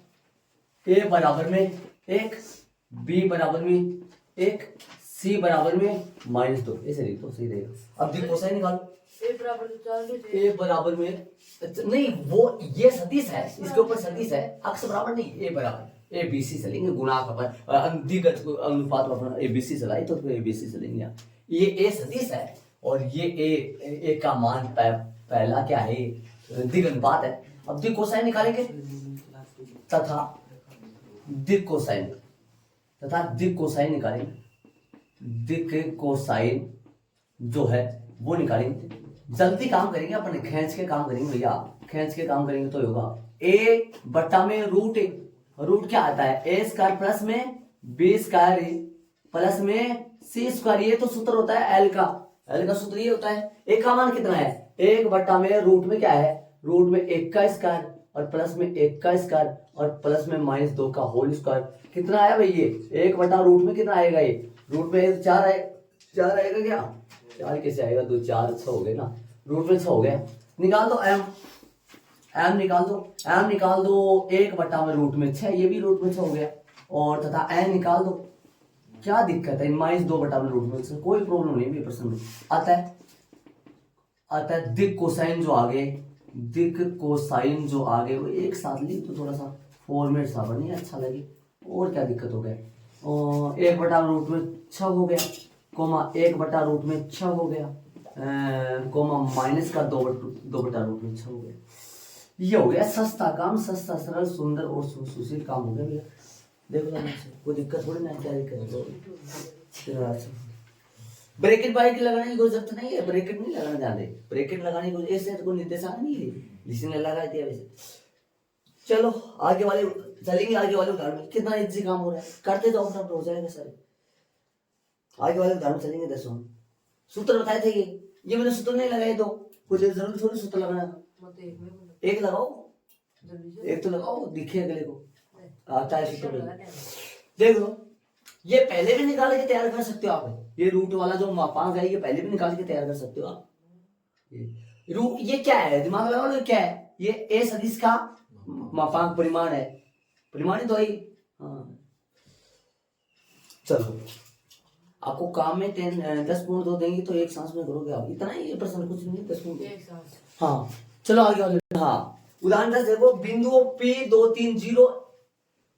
ए बराबर में 1, बी बराबर में 1, सी बराबर में -2, ऐसे लिख दो सही रहेगा। अब दिक कोसाइन निकालो, ए बराबर में नहीं, वो ये सदिश है, इसके ऊपर सदिश है, अक्ष बराबर नहीं, ए बराबर ए बी सी चलेंगे, गुणाक अपन दिक अनुपात अपन ए बी सी चलाई तो ए बी सी चलेंगे। ये ए सदिश है और ये ए का मान पहला क्या है, दिक अनुपात है। अब दिक कोसाइन निकालेंगे तथा दिक कोसाइन निकालेंगे, दिक कोसाइन जो है वो निकालेंगे। जल्दी काम करेंगे अपन, खींच के काम करेंगे भैया, खींच के काम करेंगे तो होगा। ए बट्टा में रूट क्या आता है, ए स्क्वायर प्लस में बी स्क्वायर प्लस में सी स्क्वायर, ये तो सूत्र होता है एल का सूत्र ये होता है। ए का मान कितना है, 1 बट्टा में रूट में क्या है, रूट में 1 का स्क्वायर और प्लस में 1 का स्क्वायर और प्लस में -2 का होल स्क्वायर। कितना आया भाई ये, 1 बटा रूट में कितना आएगा, ये रूट में 1 4 आए, 4 आएगा क्या? 4 कैसे आएगा? 2 4 6 हो गए ना, रूट में 6 हो गया। निकाल दो एम निकाल दो, एम निकाल दो 1 बटा में रूट में 6, ये भी रूट में 6 हो गया। और तथा एन निकाल दो। क्या दिक्कत है? -2 बटा में रूट में 6, कोई प्रॉब्लम नहीं है प्रश्न में। अतः दिक कोसाइन जो आगे, दिक कोसाइन जो आगे वो एक साथ ली तो थोड़ा सा फॉर्मेट सा बने, अच्छा लगे। और क्या दिक्कत हो गया? 1 बटा रूट में 6 हो गया, कोमा 1 बटा रूट में 6 हो गया, कोमा माइनस का 2 बटा रूट में 6 हो गया। ये हो गया सस्ता काम, सस्ता सरल सुंदर और सुशील काम हो गया भैया। देखो ना, कोई दिक्कत थोड़ी ना, क्या दिक्कत? ब्रैकेट ब्रैकेट लगाने की कोई जरूरत नहीं है, ब्रैकेट नहीं लगाना जाते, ब्रैकेट लगाने की ऐसे कोई निर्देशांक नहीं है जिसने लगा दिया वैसे। चलो आगे वाले चलेंगे, आगे वाले उदाहरण में कितना इजी काम हो रहा है, करते जाओ सब हो जाएगा सारे। आगे वाले उदाहरण चलेंगे। 10वां सूत्र बताए थे, ये मैंने सूत्र नहीं लगाए तो कुछ जरूर थोड़ी सूत्र लगाना, एक लगाओ, एक तो लगाओ, दिखे अगले को आता है सूत्र। देख लो, ये पहले भी निकाल के तैयार कर सकते हो आप, ये रूट वाला जो मापांक है ये पहले भी निकाल के तैयार कर सकते हो आप। ये क्या है, दिमाग लगाओ ना, क्या है ये? ए सदिश का मापांक परिमाण है, परिमाणित तो है। हाँ चलो, आपको काम में 10 पूर्ण 2 देंगे तो एक सांस में करोगे आप, इतना ही प्रश्न, कुछ नहीं, 10 पूर्ण। हाँ चलो आगे वाले। हाँ उदाहरण 10 देखो, बिंदुओं P 2 3 0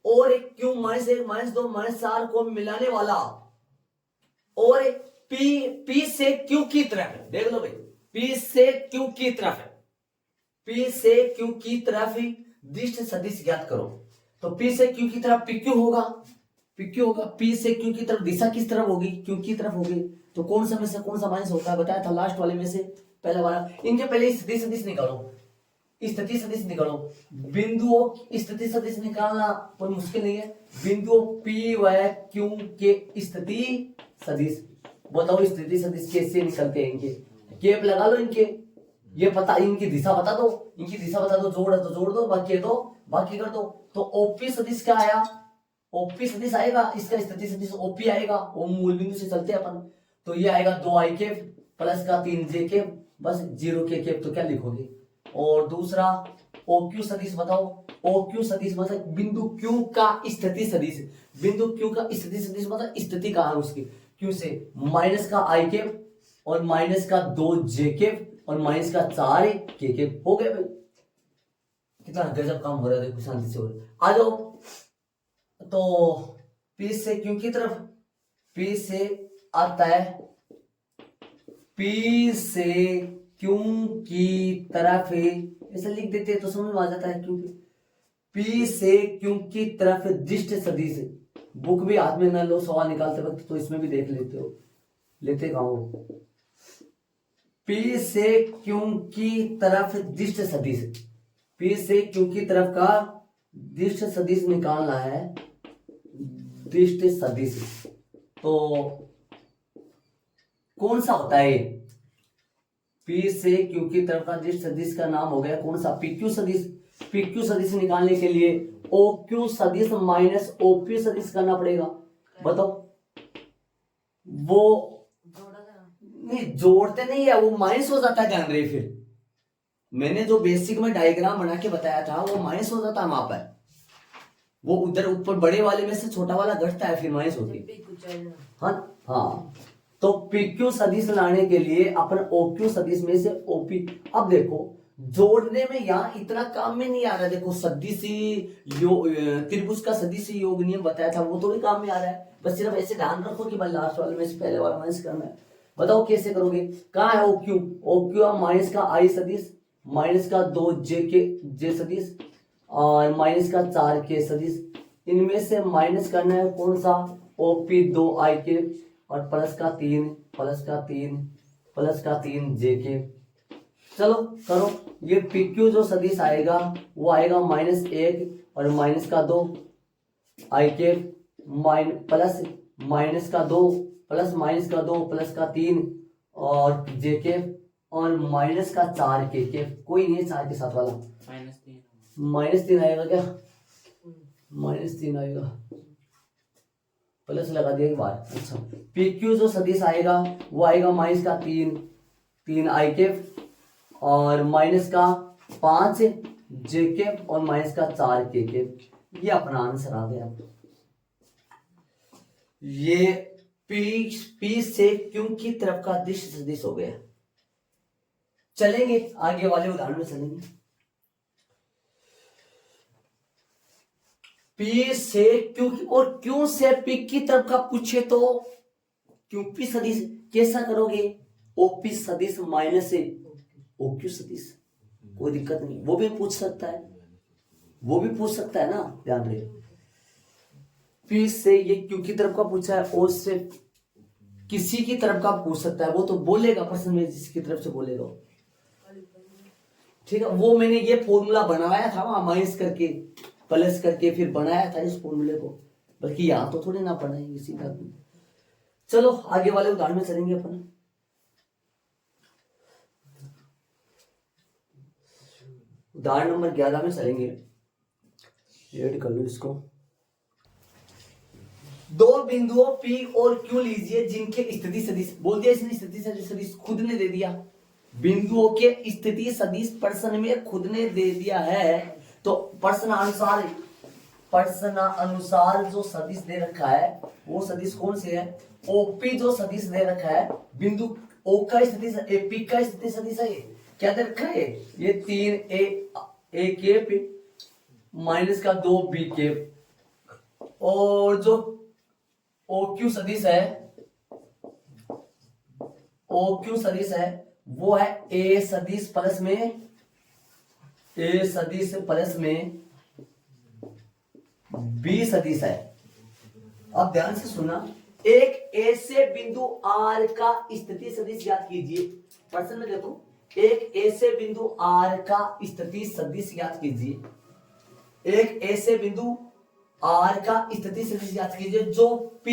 और एक Q -1 -2 -4 को मिलाने वाला और P से Q की तरफ है। देख लो भाई, P से Q की तरफ है, P से Q की तरफ दिष्ट सदिश ज्ञात करो। तो P से Q की तरफ PQ होगा, PQ होगा। P से Q की तरफ दिशा किस तरफ होगी? Q की तरफ होगी। तो कौन सा में से कौन सा माइनस होता है बताया था लास्ट वाले में से, पहला वाला। इनके पहले स्थिति सदिश निकालो, स्थिति सदिश निकालो। बिंदुओं स्थिति सदिश निकालना कोई मुश्किल नहीं है। बिंदुओं P व Q के स्थिति सदिश, बताओ स्थिति सदिश कैसे निकलते हैं? इनके केप लगा लो, इनके ये पता, इनकी दिशा बता दो, इनकी दिशा बता दो, जोड़ है तो जोड़ दो, बाकी है तो बाकी कर दो। तो ओपी सदिश क्या आया? ओपी सदिश आएगा, इसका स्थिति सदिश ओपी आएगा, वो मूल बिंदु से चलते हैं अपन। तो ये आएगा 2i केप प्लस का 3j केप, बस 0 के केप तो क्या लिखोगे। और दूसरा OQ सदिश बताओ, OQ सदिश मतलब बिंदु Q का स्थिति सदिश, बिंदु Q का स्थिति सदिश मतलब स्थिति कहाँ है उसकी, Q से माइनस का i केप और माइनस का 2j केप और माइनस का 4k केप। हो गया भाई, कितना गजब काम हो रहा है, देखो शांति से हो रहा है। आ जाओ, तो P से Q की तरफ, P से आता है, P से Q की तरफ ऐसे लिख देते हैं तो समझ में आ जाता है, क्योंकि P से Q की तरफ दिष्ट सदिश। बुक भी हाथ में ना लो सवाल निकालते वक्त, तो इसमें भी देख लेते हो, लेते कहाँ हो। P से Q की तरफ दिष्ट सदिश, P से Q की तरफ का दिष्ट सदिश निकालना है, दिष्ट सदिश। तो कौन सा होता है? P से Q की तरफ का दिष्ट सदिश का नाम हो गया कौन सा? PQ सदिश। PQ सदिश निकालने के लिए OQ सदिश माइनस OP सदिश करना पड़ेगा। बताओ, वो नहीं जोड़ते नहीं है, वो माइनस हो जाता है, ध्यान रहे। फिर मैंने जो बेसिक में डायग्राम बना के बताया था वो माइनस हो जाता है वहां पर, वो उधर ऊपर बड़े वाले में से छोटा वाला घटता है, फिर माइनस होती है। हाँ तो PQ सदिश लाने के लिए अपन OQ सदिश में से OP। अब देखो जोड़ने में यहाँ इतना काम में नहीं आ रहा है। देखो सदिशी त्रिभुज का सदिशी योग नियम बताया था, वो थोड़ी काम में आ रहा है। बस सिर्फ ऐसे ध्यान रखो कि भाई लास्ट वाले में से पहले वाला माइनस करना है। बताओ कैसे करोगे? कहाँ है OQ? OQ माइनस का I सदिश, माइनस का 2j सदिश और माइनस का 4k सदिश। इनमें से माइनस करना है कौन सा? OP 2i के और प्लस का 3j के। चलो करो, ये PQ जो सदिश आएगा वो आएगा -1 और माइनस का 2 i के प्लस माइनस का 2 प्लस माइनस का 2 प्लस का 3 और j के और माइनस का 4k के। कोई नहीं है 4 के साथ वाला, -3 आएगा क्या? -3 आएगा प्लस लगा दिया एक बार। अच्छा, पी क्यू जो सदिश आएगा वो आएगा माइनस का 3 आई कैप और माइनस का 5 जे कैप और माइनस का 4 के कैप। ये अपना आंसर आ गया। ये पी से क्यू की तरफ का दिश सदिश हो गया। चलेंगे आगे वाले उदाहरण में चलेंगे। पी से क्यू और क्यू से पी की तरफ का पूछे तो क्यू पी सदिश कैसा करोगे? ओपी सदिश माइनस से ओ क्यू सदिश, कोई दिक्कत नहीं, वो भी पूछ सकता है, वो भी पूछ सकता है ना, ध्यान रहे। पी से ये क्यू की तरफ का पूछा है, ओ से किसी की तरफ का पूछ सकता है, वो तो बोलेगा प्रश्न में जिसकी तरफ से बोलेगा, ठीक है। वो मैंने ये फॉर्मूला बनाया था वहां माइनस करके प्लस करके फिर बनाया था इस फॉर्मूले को, बल्कि यहां तो थोड़ी ना पढ़ाएंगे सीधा। चलो आगे वाले उदाहरण में चलेंगे अपन। उदाहरण नंबर 11 में चलेंगे। ऐड कर लो इसको। दो बिंदुओं P और Q लीजिए जिनके स्थिति सदिश, बोल दिया इसने स्थिति सदिश खुद ने दे दिया। बिंदुओं के स्थिति सदिश प्रश्न में खुद ने दे दिया है, तो प्रश्न अनुसार जो सदिश दे रखा है वो सदिश कौन से है? ओपी जो सदिश दे रखा है, बिंदु O का स्थिति P का स्थिति सदिश है। क्या दे रखा है? ये 3 A कैप माइनस का 2 B कैप, और जो OQ सदिश है वो है A सदिश प्लस में B सदिश है। अब ध्यान से सुनना, एक ऐसे बिंदु R का स्थिति सदिश याद कीजिए। प्रश्न में देखो, एक ऐसे बिंदु R का स्थिति सदिश याद कीजिए। एक ऐसे बिंदु R का स्थिति सदिश याद कीजिए जो P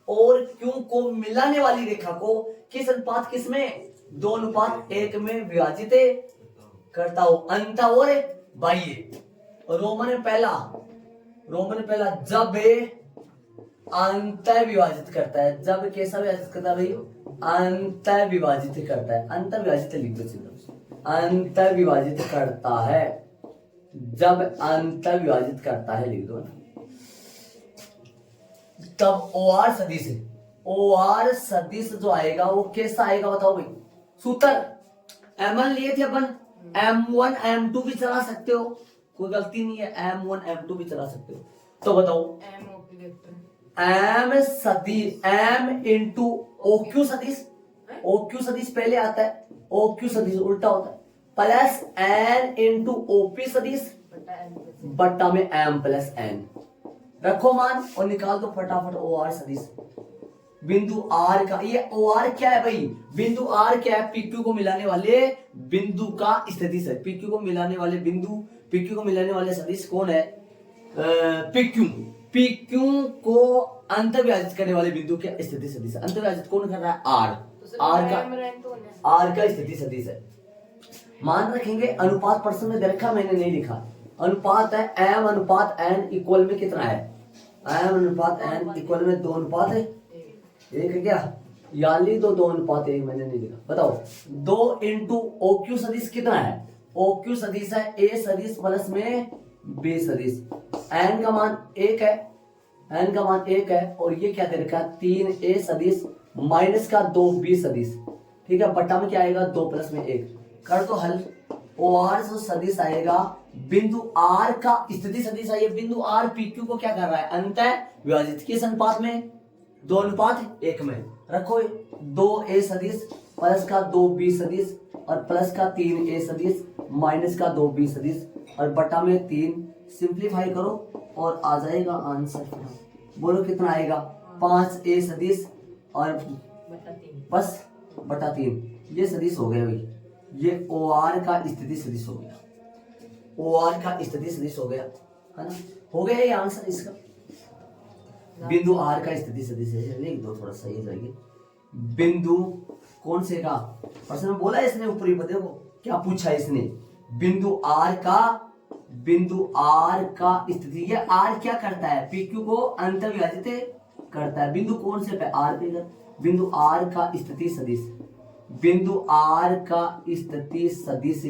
और Q को मिलाने वाली रेखा को किस अनुपात किसमें? 2:1 में विभाजित करता हो। अंत और बाह्य। रोमन पहला जब अंत विभाजित करता है, जब कैसा विभाजित करता है भाई? अंत विभाजित करता है। अंत विभाजित लिख दो, अंत विभाजित करता है, जब अंत विभाजित करता है लिख दो ना। तब OR सदिश है, OR सदिश जो आएगा वो कैसा आएगा बताओ भाई? सूत्र M1 लिए थे अपन, M1 M2 भी चला सकते हो, कोई गलती नहीं है, M1 M2 भी चला सकते हो। तो बताओ M सदिश M इंटू OQ सदिश, OQ सदिश पहले आता है, OQ सदिश उल्टा होता है, प्लस N इंटू OP सदिश बट्टा में M प्लस N। रखो मान और निकाल दो फटाफट OR सदिश। बिंदु R का ये OR क्या है भाई? बिंदु R क्या है? PQ को मिलाने वाले बिंदु का स्थिति है। PQ को मिलाने वाले बिंदु, PQ को मिलाने वाले सदिश कौन है? PQ को अंत विभाजित करने वाले बिंदु के स्थिति सदिश। अंत विभाजित कौन कर रहा है? R का स्थिति सदिश है। मान रखेंगे अनुपात प्रश्न में दे रखा, मैंने नहीं लिखा। अनुपात है M अनुपात N इक्वल में कितना है? M अनुपात N इक्वल में 2:1 है क्या? या लिख दो 2:1, मैंने नहीं लिखा। बताओ 2 इंटू OQ सदिश कितना है? OQ सदिश है A सदिश प्लस में B सदिश। N का मान 1 है, N का मान 1 है, और ये क्या दे रखा है? 3A सदिश माइनस का 2B सदिश, ठीक है। बट्टा में क्या आएगा? 2 प्लस में 1। कर दो हल। OR जो सदिश आएगा बिंदु R का स्थिति सदिश है। बिंदु R PQ को क्या कर रहा है? अंत विभाजित किस अनुपात में? 2:1 में। रखो 2A सदिश प्लस का 2B सदिश और प्लस का 3A सदिश माइनस का 2B सदिश और बटा में 3। सिंप्लीफाई करो और आ जाएगा आंसर। बोलो कितना आएगा? 5A सदिश और बस बटा 3। ये सदिश हो गया भाई, ये OR का स्थिति सदिश हो गया, OR का स्थिति सदिश हो गया, है ना? हो गया ये आंसर इसका। बिंदु R का स्थिति सदिश है, लिख दो थोड़ा सही जाएगी। बिंदु कौन से का? प्रश्न में बोला इसने ऊपरी पदे को क्या पूछा इसने? बिंदु R का स्थिति। ये R क्या करता है? PQ को अंत विभाजित करता है। बिंदु कौन से पे? आर पे कर। बिंदु आर का स्थिति सदिश, बिंदु आर का स्थिति सदिश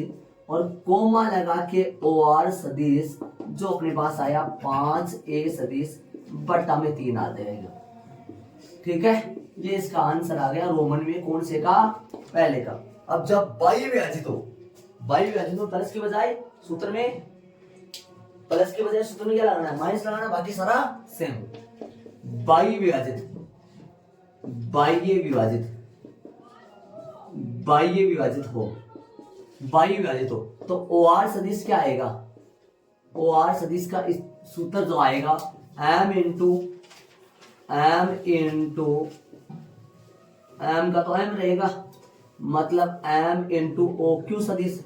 और कोमा लगा के ओ आर सदिश जो अपने पास आया 5a सदिश बट्टा में 3 आ जाएगा। ठीक है, ये इसका आंसर आ गया रोमन में कौन से का? पहले का। अब जब बाह्य विभाजित हो, बाह्य विभाजित हो प्लस के बजाय सूत्र में, प्लस के बजाय सूत्र में क्या लगाना है? माइनस लगाना है, बाकी सारा सेम। बाह्य विभाजित, बाह्य विभाजित, बाह्य विभाजित हो, बाह्य विभाजित हो तो ओ आर सदिश क्या आएगा? ओ आर सदिश का सूत्र जो आएगा m इंटू m का तो m रहेगा, मतलब m इंटू ओ क्यू सदिश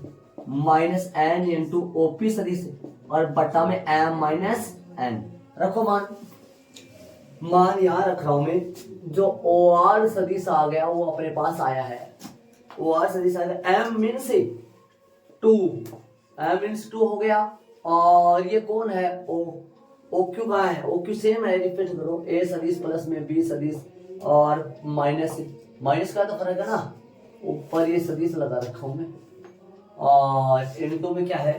minus n into O P सदिश और बट्टा में m माइनस n। रखो मान यहां रख रहा हूं मैं। जो ओ आर सदिश आ गया वो अपने पास आया है, ओ आर सदिश आ गया m मीन्स 2, m मीन्स 2 हो गया। और ये कौन है? ओ क्यू कहाँ है? ओ क्यू सेम है, रिपीट करो। ए सदिश प्लस में बी सदिश और माइनस का तो फर्क है ना, ऊपर ये सदिश लगा रखा हूं मैं। और इनटू में क्या है?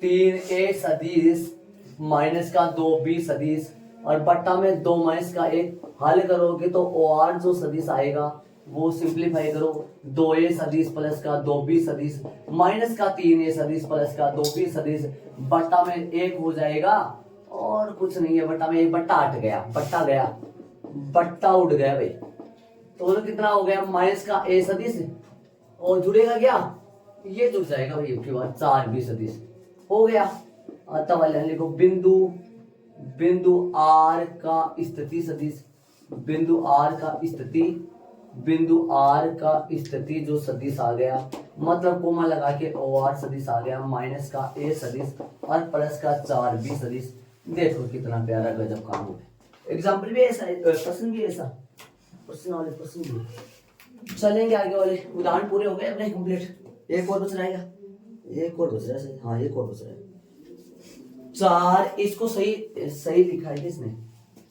3a सदिश माइनस का 2b सदिश और बट्टा में 2 माइनस का 1। हल करोगे तो ओ आर जो सदिश आएगा वो सिंप्लीफाई करो, 2a सदिश प्लस का 2b सदिश माइनस का 3a सदिश प्लस का 2b सदिश बट्टा में 1 हो जाएगा। और कुछ नहीं है, बट्टा में 1 बट्टा हट गया, बट्टा गया, बट्टा उड़ गया भाई। तो कितना हो गया? माइनस का a सदिश और जुड़ेगा क्या? ये जुड़ जाएगा भाई उसके बाद 4b सदिश हो गया। तब लिखो बिंदु आर का स्थिति सदिश, बिंदु आर का स्थिति, बिंदु आर का स्थिति जो सदिश आ गया, मतलब कोमा लगा के ओ आर सदिश आ गया माइनस का a सदिश और प्लस का 4b सदिश। देखो कितना प्यारा गजब काम हो गया। एग्जाम्पल भी ऐसा है, प्रश्न भी ऐसा, प्रश्न वाले प्रश्न भी। चलेंगे आगे वाले उदाहरण पूरे हो गए अपने कंप्लीट। एक और बच रहेगा, एक और बच रहा है। हाँ एक और बच रहा है। 4 इसको सही लिखा है किसने?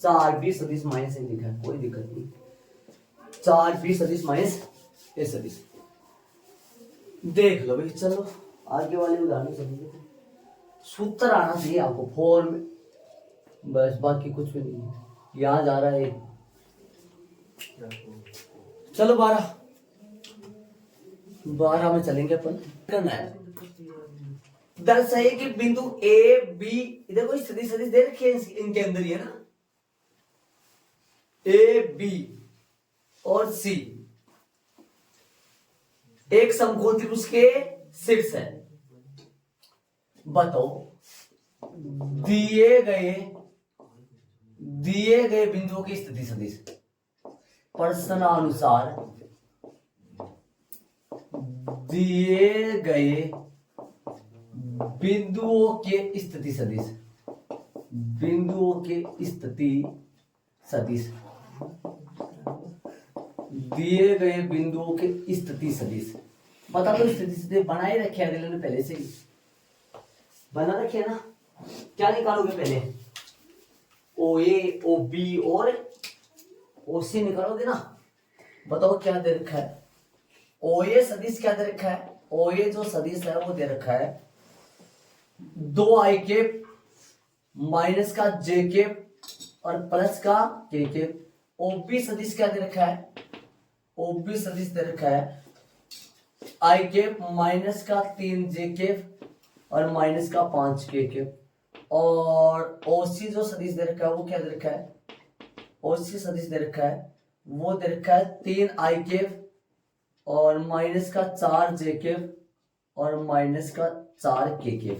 4b सदिश माइनस a लिखा है, कोई दिक्कत नहीं। 4b सदिश माइनस a सदिश देख लो भाई। चलो आगे वाले उदाहरण समझिए। सूत्र आना चाहिए आपको फॉर्म, बस बाकी कुछ भी नहीं है। यहां जा रहा है। चलो 12 में चलेंगे अपन। करना है दर्शाइए कि बिंदु ए बी, इधर कोई सदिश सदिश दे रखी है इनके अंदर ही है ना, ए बी और सी एक समकोण त्रिभुज के शीर्ष है। बताओ दिए गए बिंदुओं की स्थिति सदिश प्रश्नानुसार दिए गए बिंदुओं के स्थिति सदिश, बिंदुओं के स्थिति सदिश, दिए गए बिंदुओं के स्थिति सदिश। बता दो स्थिति सदिश बनाए रखे अगले ने पहले से ही बना रखे ना। क्या निकालोगे पहले? ओ ए ओ बी और ओ सी निकालोगे ना। बताओ क्या दे रखा है? ओ ए सदिश क्या दे रखा है? ओ ए जो सदिश है वो दे रखा है 2i माइनस का j और प्लस का k। ओबी सदिश क्या दे रखा है? ओबी सदिश दे रखा है i माइनस का 3j और माइनस का 5k। और ओसी जो सदिश दे रखा है वो क्या दे रखा है? ओसी सदिश दे रखा है वो दे रखा है 3i और माइनस का 4j और माइनस का 4k।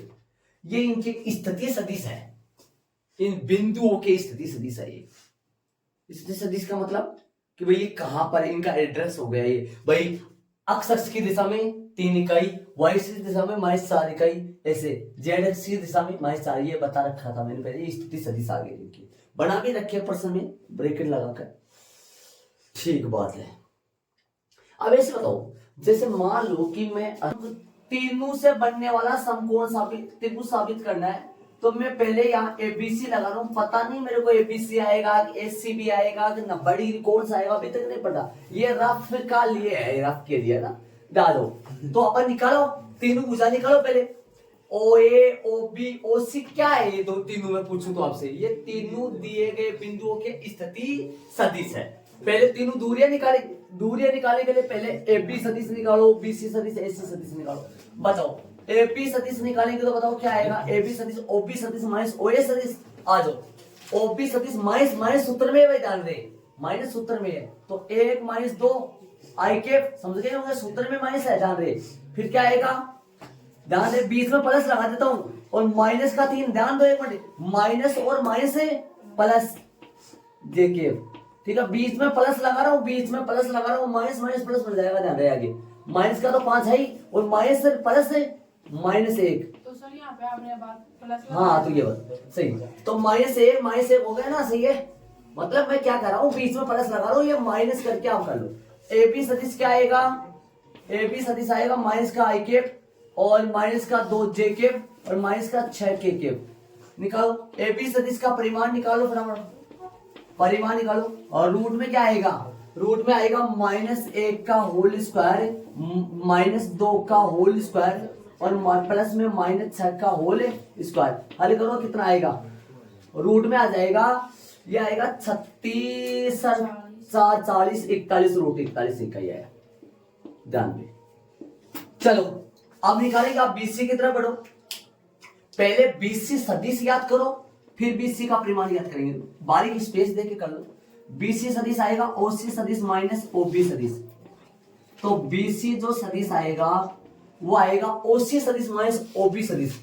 ये इनकी स्थिति सदिश है, इन बिंदुओं के स्थिति सदिश है। ये स्थिति सदिश का मतलब कि भाई ये कहां पर इनका एड्रेस हो गया। ये भाई एक्स अक्ष की दिशा में 3 इकाई, वाई अक्ष की दिशा में -4 इकाई, ऐसे जेड अक्ष की दिशा में -4। ये बता रखा था मैंने पहले। ये स्थिति सदिश आ गई इनकी, बना भी रखे प्रश्न में ब्रैकेट लगाकर। ठीक बात है। अब ऐसे बताओ, जैसे मान लो कि मैं तीनों से बनने वाला समकोण त्रिभुज साबित करना है, तो तो मैं पहले यहाँ एबीसी लगा रहा हूँ, पता नहीं मेरे को एबीसी आएगा एससी भी आएगा कि न बड़ी कौन सा आएगा अभी तक नहीं पता। ये रफ का लिए है, रफ के लिए ना डालो। तो अपन निकालो, तीनों भुजा निकालो पहले। ओ ए ओ बी ओ सी क्या है ये दो तीनों में पूछूं तो आपसे, ये तीनों दिए गए बिंदुओं के स्थिति सदिश है। पहले तीनों दूरियां निकालने के लिए पहले ए बी सदिश निकालो, बी सी सदिश, ए सी सदिश निकालो। बताओ ए बी सदिश निकालेंगे तो बताओ क्या आएगा, ए बी सदिश ओ बी सदिश माइनस ओ ए सदिश। आ जाओ ओ बी सदिश माइनस सूत्र में है, ध्यान दे माइनस सूत्र में है तो 1 - 2 आई के, समझ गए होंगे सूत्र में माइनस है, ध्यान दे। फिर क्या आएगा, ध्यान दे बीच में प्लस लगा देता हूं और माइनस का 3, ध्यान दो एक मिनट, माइनस और माइनस है प्लस जेके, ठीक है बीच में प्लस लगा रहा हूं, बीच में प्लस लगा रहा हूं, माइनस माइनस प्लस बन जाएगा, ध्यान रहे आगे माइनस का तो 5 है ही और माइनस से प्लस है -1। तो सर यहाँ पे आपने बात प्लस हाँ तो ये बात सही, तो -1 हो गया ना, सही है। मतलब मैं क्या कर रहा हूँ, बीच में प्लस लगा रहा हूँ, ये माइनस करके आप कर लो। ए बी सदिश क्या आएगा, ए बी सदिश आएगा माइनस का आई केप और माइनस का 2 जे केप और माइनस का 6 के केप। निकालो ए बी सदिश का परिमाण निकालो, फटाफट परिमाण निकालो। और रूट में क्या आएगा, रूट में आएगा -1 का होल स्क्वायर, -2 का होल स्क्वायर और प्लस में -6 का होल स्क्वायर। हल करो कितना आएगा, रूट में आ जाएगा, ये आएगा 36 4 40 41, रूट 41 इकाई आया, ध्यान दे। चलो अब निकालेंगे, आप बीसी की तरफ बढ़ो। पहले बीसी सदिश याद करो, फिर बीसी का परिमाण याद करेंगे, बारीक स्पेस देके कर लो। बीसी सदिश आएगा ओसी सदिश माइनस ओबी सदिश, तो बीसी जो सदिश आएगा वो आएगा ओसी सदिश माइनस ओबी सदिश।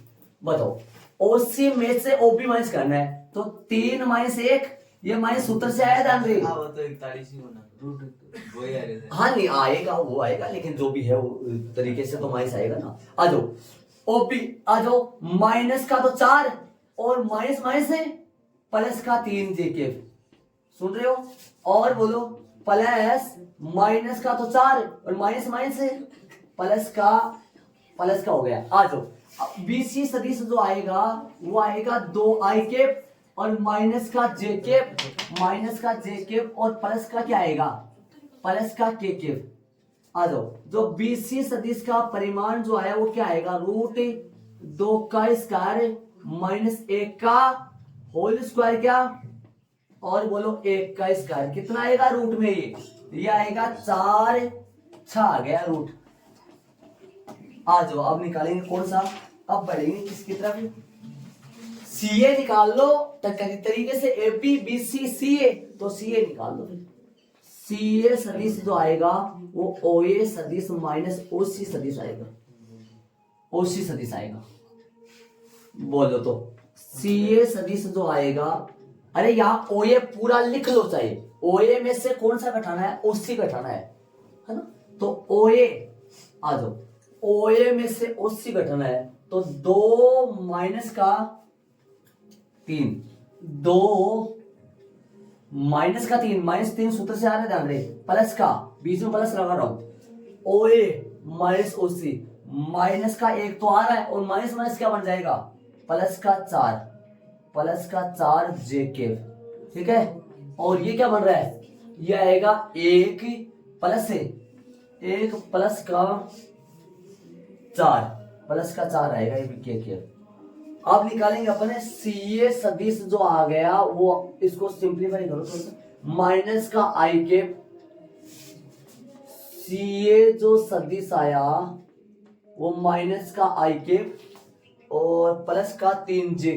बताओ ओसी में से ओबी माइनस करना है तो 3 - 1, ये माइनस सूत्र से आया, ध्यान दे। हाँ वो तो 41 ही होना, रूट वो ही आ रहा है। हाँ नहीं आएगा, वो आएगा, लेकिन जो भी है वो तरीके से तो माइनस आएगा ना। आ जाओ ओबी, आ जाओ माइनस का तो 4 और माइनस माइनस है प्लस का 3 जेके, सुन रहे हो, और बोलो प्लस माइनस का तो 4 और माइनस माइनस है प्लस का हो गया। आ जाओ बीसी सदिश जो आएगा वो आएगा 2 आई केप और माइनस का जे केप और प्लस का क्या आएगा, प्लस का के केप। आ जाओ जो बीसी सदिश का परिमाण जो आया वो क्या आएगा, रूट 2 का स्क्वायर -1 का होल स्क्वायर, क्या और बोलो 1 का स्क्वायर, कितना आएगा रूट में, ये आएगा 4 6 आ गया रूट। आ जाओ अब निकालेंगे कौन सा, अब बढ़ेंगे किसकी तरफ, सीए निकाल लो तरीके से, ए बी बी सी सी ए, तो सीए निकाल लो। फिर सीए सदिश जो आएगा वो ओए सदिश माइनस ओसी सदिश आएगा, ओसी सदिश आएगा। बोलो तो सीए सदिश जो आएगा, अरे यहाँ ओए पूरा लिख लो, चाहिए ओए में से कौन सा घटाना है, ओसी घटाना है ना, तो ओए आ जाओ, ओए में से ओसी घटाना है तो 2 माइनस का 3, 2 माइनस का 3, -3 सूत्र से आ रहा है, ध्यान रहे, प्लस का बीच में प्लस लगा रहा हूं, ओए माइनस ओसी, माइनस का 1 तो आ रहा है और माइनस माइनस क्या बन जाएगा, प्लस का 4 जेके, ठीक है। और ये क्या बन रहा है, ये आएगा 1 प्लस है 1 प्लस का 4 आएगा, ये के। अब निकालेंगे अपने सीए सदिश जो आ गया वो, इसको सिंप्लीफाई करो थोड़ा सा, माइनस का आई केप, सीए जो सदिश आया वो माइनस का आई केप और प्लस का 3 जे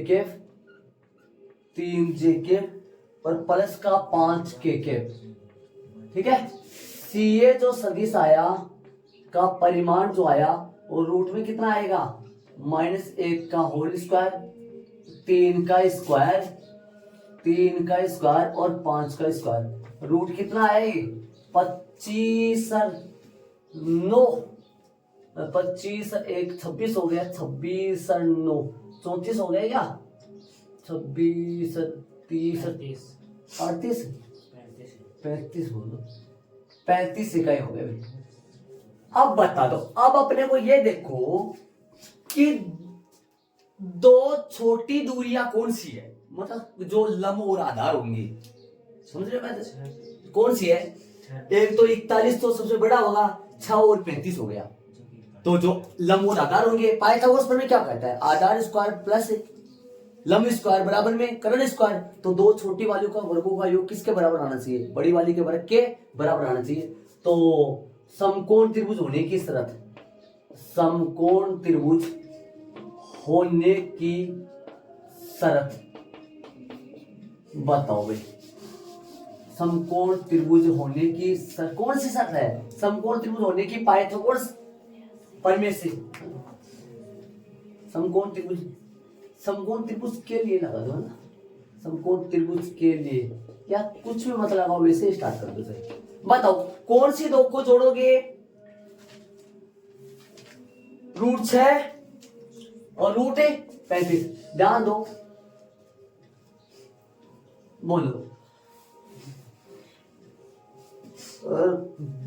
केप और प्लस का 5 के केप, ठीक है। सीए जो सदिश आया का परिमाण जो आया वो रूट में कितना आएगा, -1 का होल स्क्वायर, 3 का स्क्वायर और 5 का स्क्वायर। रूट कितना है, 25 9, 25 1 26 हो गया, 26 9 34 हो गया क्या, 26 30 38 35 बोलो, 35 इकाई हो गए। अब बता दो, अब अपने को ये देखो कि दो छोटी दूरियां कौन सी है, मतलब जो लंब और आधार होंगी, समझ रहे मैं कौन सी है। एक तो 41 तो सबसे बड़ा होगा, 6 और 35 हो गया। तो जो लंब और आधार होंगे, पाइथागोरस प्रमेय क्या कहता है, आधार स्क्वायर प्लस लंब स्क्वायर बराबर में कर्ण स्क्वायर। तो दो छोटी वालों का वर्गों का योग किसके बराबर आना चाहिए, बड़ी वाली के वर्ग के बराबर आना चाहिए। तो समकोण त्रिभुज होने की शर्त, समकोण त्रिभुज होने की शर्त बताओ भाई, समकोण त्रिभुज होने की कौन सी शर्त है, समकोण त्रिभुज होने की पाइथागोरस प्रमेय से। समकोण त्रिभुज, समकोण त्रिभुज के लिए लगा दो ना, समकोण त्रिभुज के लिए, या कुछ भी मत लगाओ, वैसे स्टार्ट कर दो सही। बताओ कौन सी दो को जोड़ोगे, √6 और √35। ध्यान दो, बोलो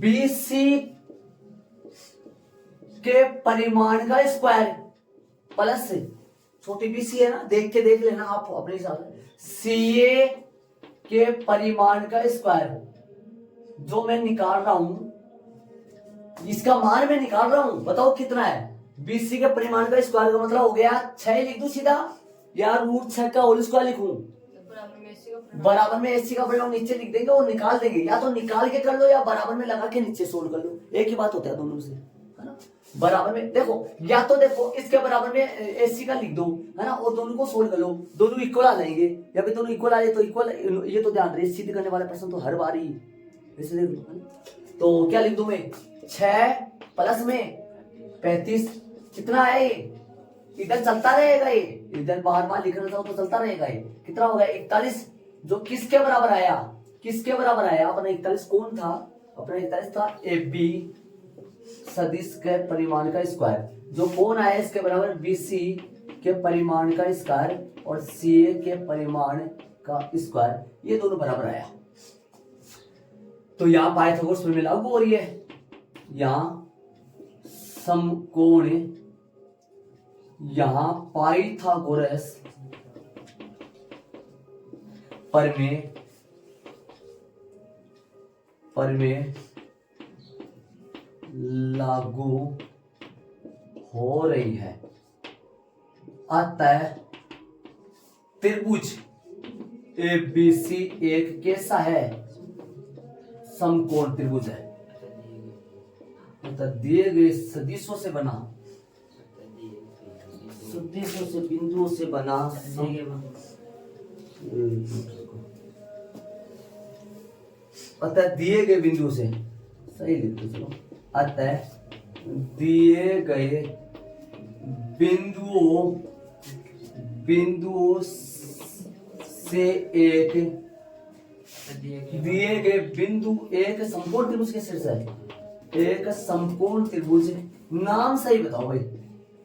BC के परिमाण का स्क्वायर प्लस, छोटी BC है ना, देख के देख लेना आप अपने हिसाब से, CA के परिमाण का स्क्वायर जो मैं निकाल रहा हूं, इसका मान मैं निकाल रहा हूं, बताओ कितना है। BC के परिमाण का स्क्वायर का मतलब हो गया 6 लिख दूं सीधा, या √6 का होल स्क्वायर लिखूं, बराबर में AC का परिमाण नीचे लिख देंगे और निकाल देंगे, या तो निकाल के कर लो या बराबर में लगा के नीचे सोल्व कर लो, एक ही बात होता है दोनों से, है ना। बराबर में देखो, या तो देखो इसके बराबर में AC का लिख दो, है ना, और दोनों को सोल्व कर लो, दोनों इक्वल आ जाएंगे, या फिर दोनों इक्वल आ जाए तो इक्वल, ये तो ध्यान रहे सिद्ध करने वाले प्रश्न तो हर बार ही ऐसे देख लो, है ना। तो क्या लिख दूं मैं, 6 प्लस में 35, कितना है ये, इधर चलता रहेगा ये, इधर बार बार लिखना चाहो तो चलता रहेगा ये, कितना होगा 41, जो किसके बराबर आया, किसके बराबर आया, अपना 41 कौन था, अपना 41 था AB सदिश के परिमाण का स्क्वायर, जो कौन आया इसके बराबर, BC के परिमाण का स्क्वायर और CA के परिमाण का स्क्वायर, ये दोनों बराबर आया। तो यहां पाइथागोरस प्रमेय लागू हो रही है, यहां समकोण, यहां पाइथागोरस प्रमेय लागू हो रही है। अतः त्रिभुज ABC एक कैसा है, समकोण त्रिभुज है, अतः दिए गए सदिशों से बना, सदिशों से बिंदुओं से बना, अतः दिए गए बिंदु से, सही लिख दो चलो, अतः दिए गए बिंदुओं से एक, दिए गए बिंदु एक समकोण त्रिभुज के शीर्ष है, एक समकोण त्रिभुज, नाम सही बताओ भाई,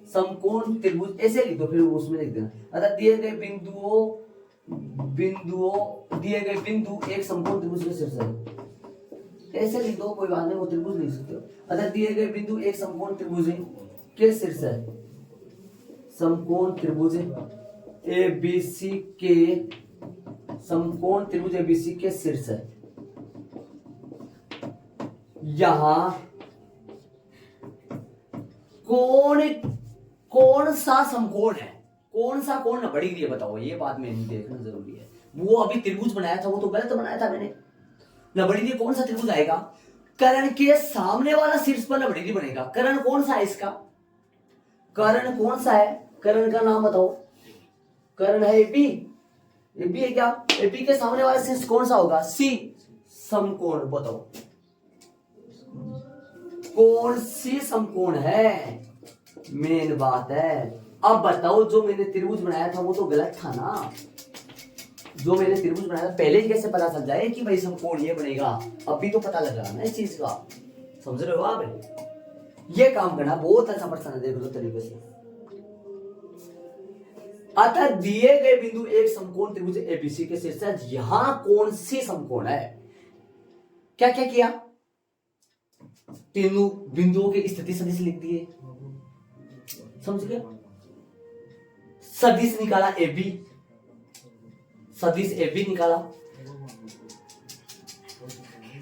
समकोण त्रिभुज ऐसे लिख दो, फिर उसमें लिख देना, अतः दिए गए दिए गए बिंदु एक समकोण त्रिभुज के शीर्ष है, ऐसे लिख दो कोई बात नहीं, वो त्रिभुज लिख सकते हो। अतः दिए गए बिंदु एक समकोण त्रिभुज के शीर्ष है, समकोण त्रिभुज ABC के, समकोण त्रिभुज ABC के शीर्ष है। यहां कौन सा समकोण है, कौन सा कोण नपड़ी हुई है, बताओ, ये बात में देखना जरूरी है। वो अभी त्रिभुज बनाया था वो तो गलत बनाया था मैंने, नबड़ी कौन सा त्रिभुज आएगा, कर्ण के सामने वाला शीर्ष पर नबड़ी बनेगा। कर्ण कौन सा है इसका, कर्ण कौन सा है, कर्ण का नाम बताओ, कर्ण है AB, AB है क्या, AB के सामने वाला शीर्ष कौन सा होगा, C, समकोण, बताओ कौन सी समकोण है, मेन बात है। अब बताओ जो मैंने त्रिभुज बनाया था वो तो गलत था ना, जो मैंने त्रिभुज बनाया था पहले ही कैसे पता चल जाए कि भाई समकोण ये बनेगा, अब भी तो पता लग रहा है ना इस चीज का, समझ रहे हो आप। ये काम करना बहुत अच्छा प्रश्न है, देख लो तरीके से। अतः दिए गए बिंदु एक समकोण त्रिभुज ABC के शीर्ष है, यहां कौन सी समकोण है, क्या क्या किया, तीनों बिंदुओं की स्थिति सदिश लिख दिए, समझ गया, सदिश निकाला ए बी, सदिश ए बी निकाला।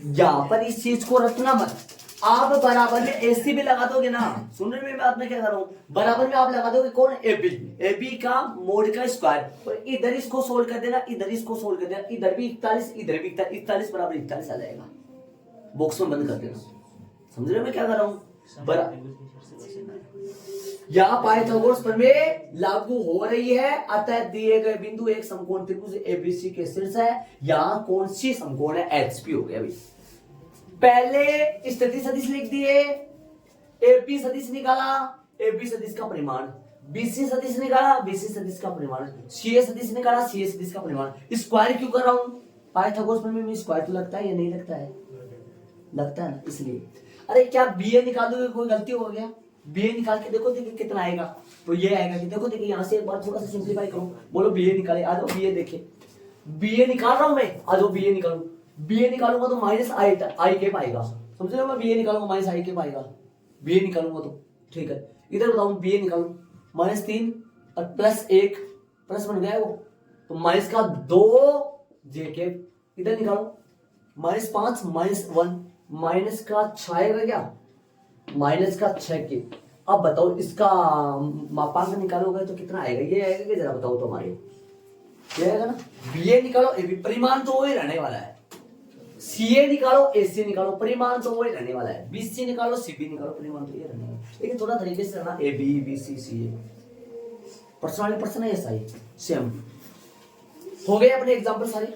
यहां पर इस चीज को रखना मत, आप बराबर में एसी भी लगा दोगे ना, सुन रहे मैं बात में क्या कर रहा हूं, बराबर में आप लगा दोगे कौन, ए बी का मोड का स्क्वायर, और इधर इसको सोल्व कर देना, इधर इसको सोल्व कर देना, इधर भी 41, इधर भी 41 बराबर 41 आ जाएगा, बॉक्स में बंद कर देना। समझ रहे मैं क्या कर रहा हूं, बराबर यहां पाइथागोरस प्रमेय लागू हो रही है, अतः दिए गए बिंदु एक समकोण त्रिभुज एबीसी के शीर्ष है। यहां कौन सी समकोण है, एचपी हो गया भाई। पहले स्थिति सदिश लिख दिए, एपी सदिश निकाला, एपी सदिश का परिमाण, बीसी सदिश निकाला, बीसी सदिश का परिमाण, सीए सदिश निकाला, सीए सदिश का परिमाण। स्क्वायर क्यों कर रहा हूं, पाइथागोरस प्रमेय में स्क्वायर तो लगता है या नहीं लगता है, लगता है ना, इसलिए। अरे क्या बीए निकाल दोगे, कोई गलती हो गया, बीए निकाल के देखो, देखिए कितना आएगा, तो ये आएगा कि देखो, देखिए यहां से एक बार थोड़ा सा सिंपलीफाई करो, बोलो बीए निकाले, आ जाओ बीए देखे, बीए निकाल रहा हूं मैं, आ जाओ बीए निकालू, बीए निकालूंगा तो माइनस आई के पाएगा, समझ रहे हो, मैं बीए निकालूंगा माइनस आई के पाएगा, बीए निकालूंगा तो ठीक है। इधर बताऊं बीए निकालू, -3 और +1 प्लस बन गया वो, तो माइनस का 2 जेके, इधर निकालो -5 -1 माइनस का 6 आएगा क्या, माइनस का 6 के। अब बताओ इसका मापांक निकालोगे तो कितना आएगा, ये आएगा कि जरा बताओ तो हमारे, ये आएगा ना, बीए निकालो, ए बी परिमाण तो वही रहने वाला है, सीए निकालो, एसी निकालो, परिमाण तो वही रहने वाला है, बीसी निकालो, सीबी निकालो, परिमाण तो ये रहने वाला है, लेकिन थोड़ा तरीके से रहना, A B B C C A, personal person है ऐसा ही सेम। हो गए अपने एग्जांपल सारे।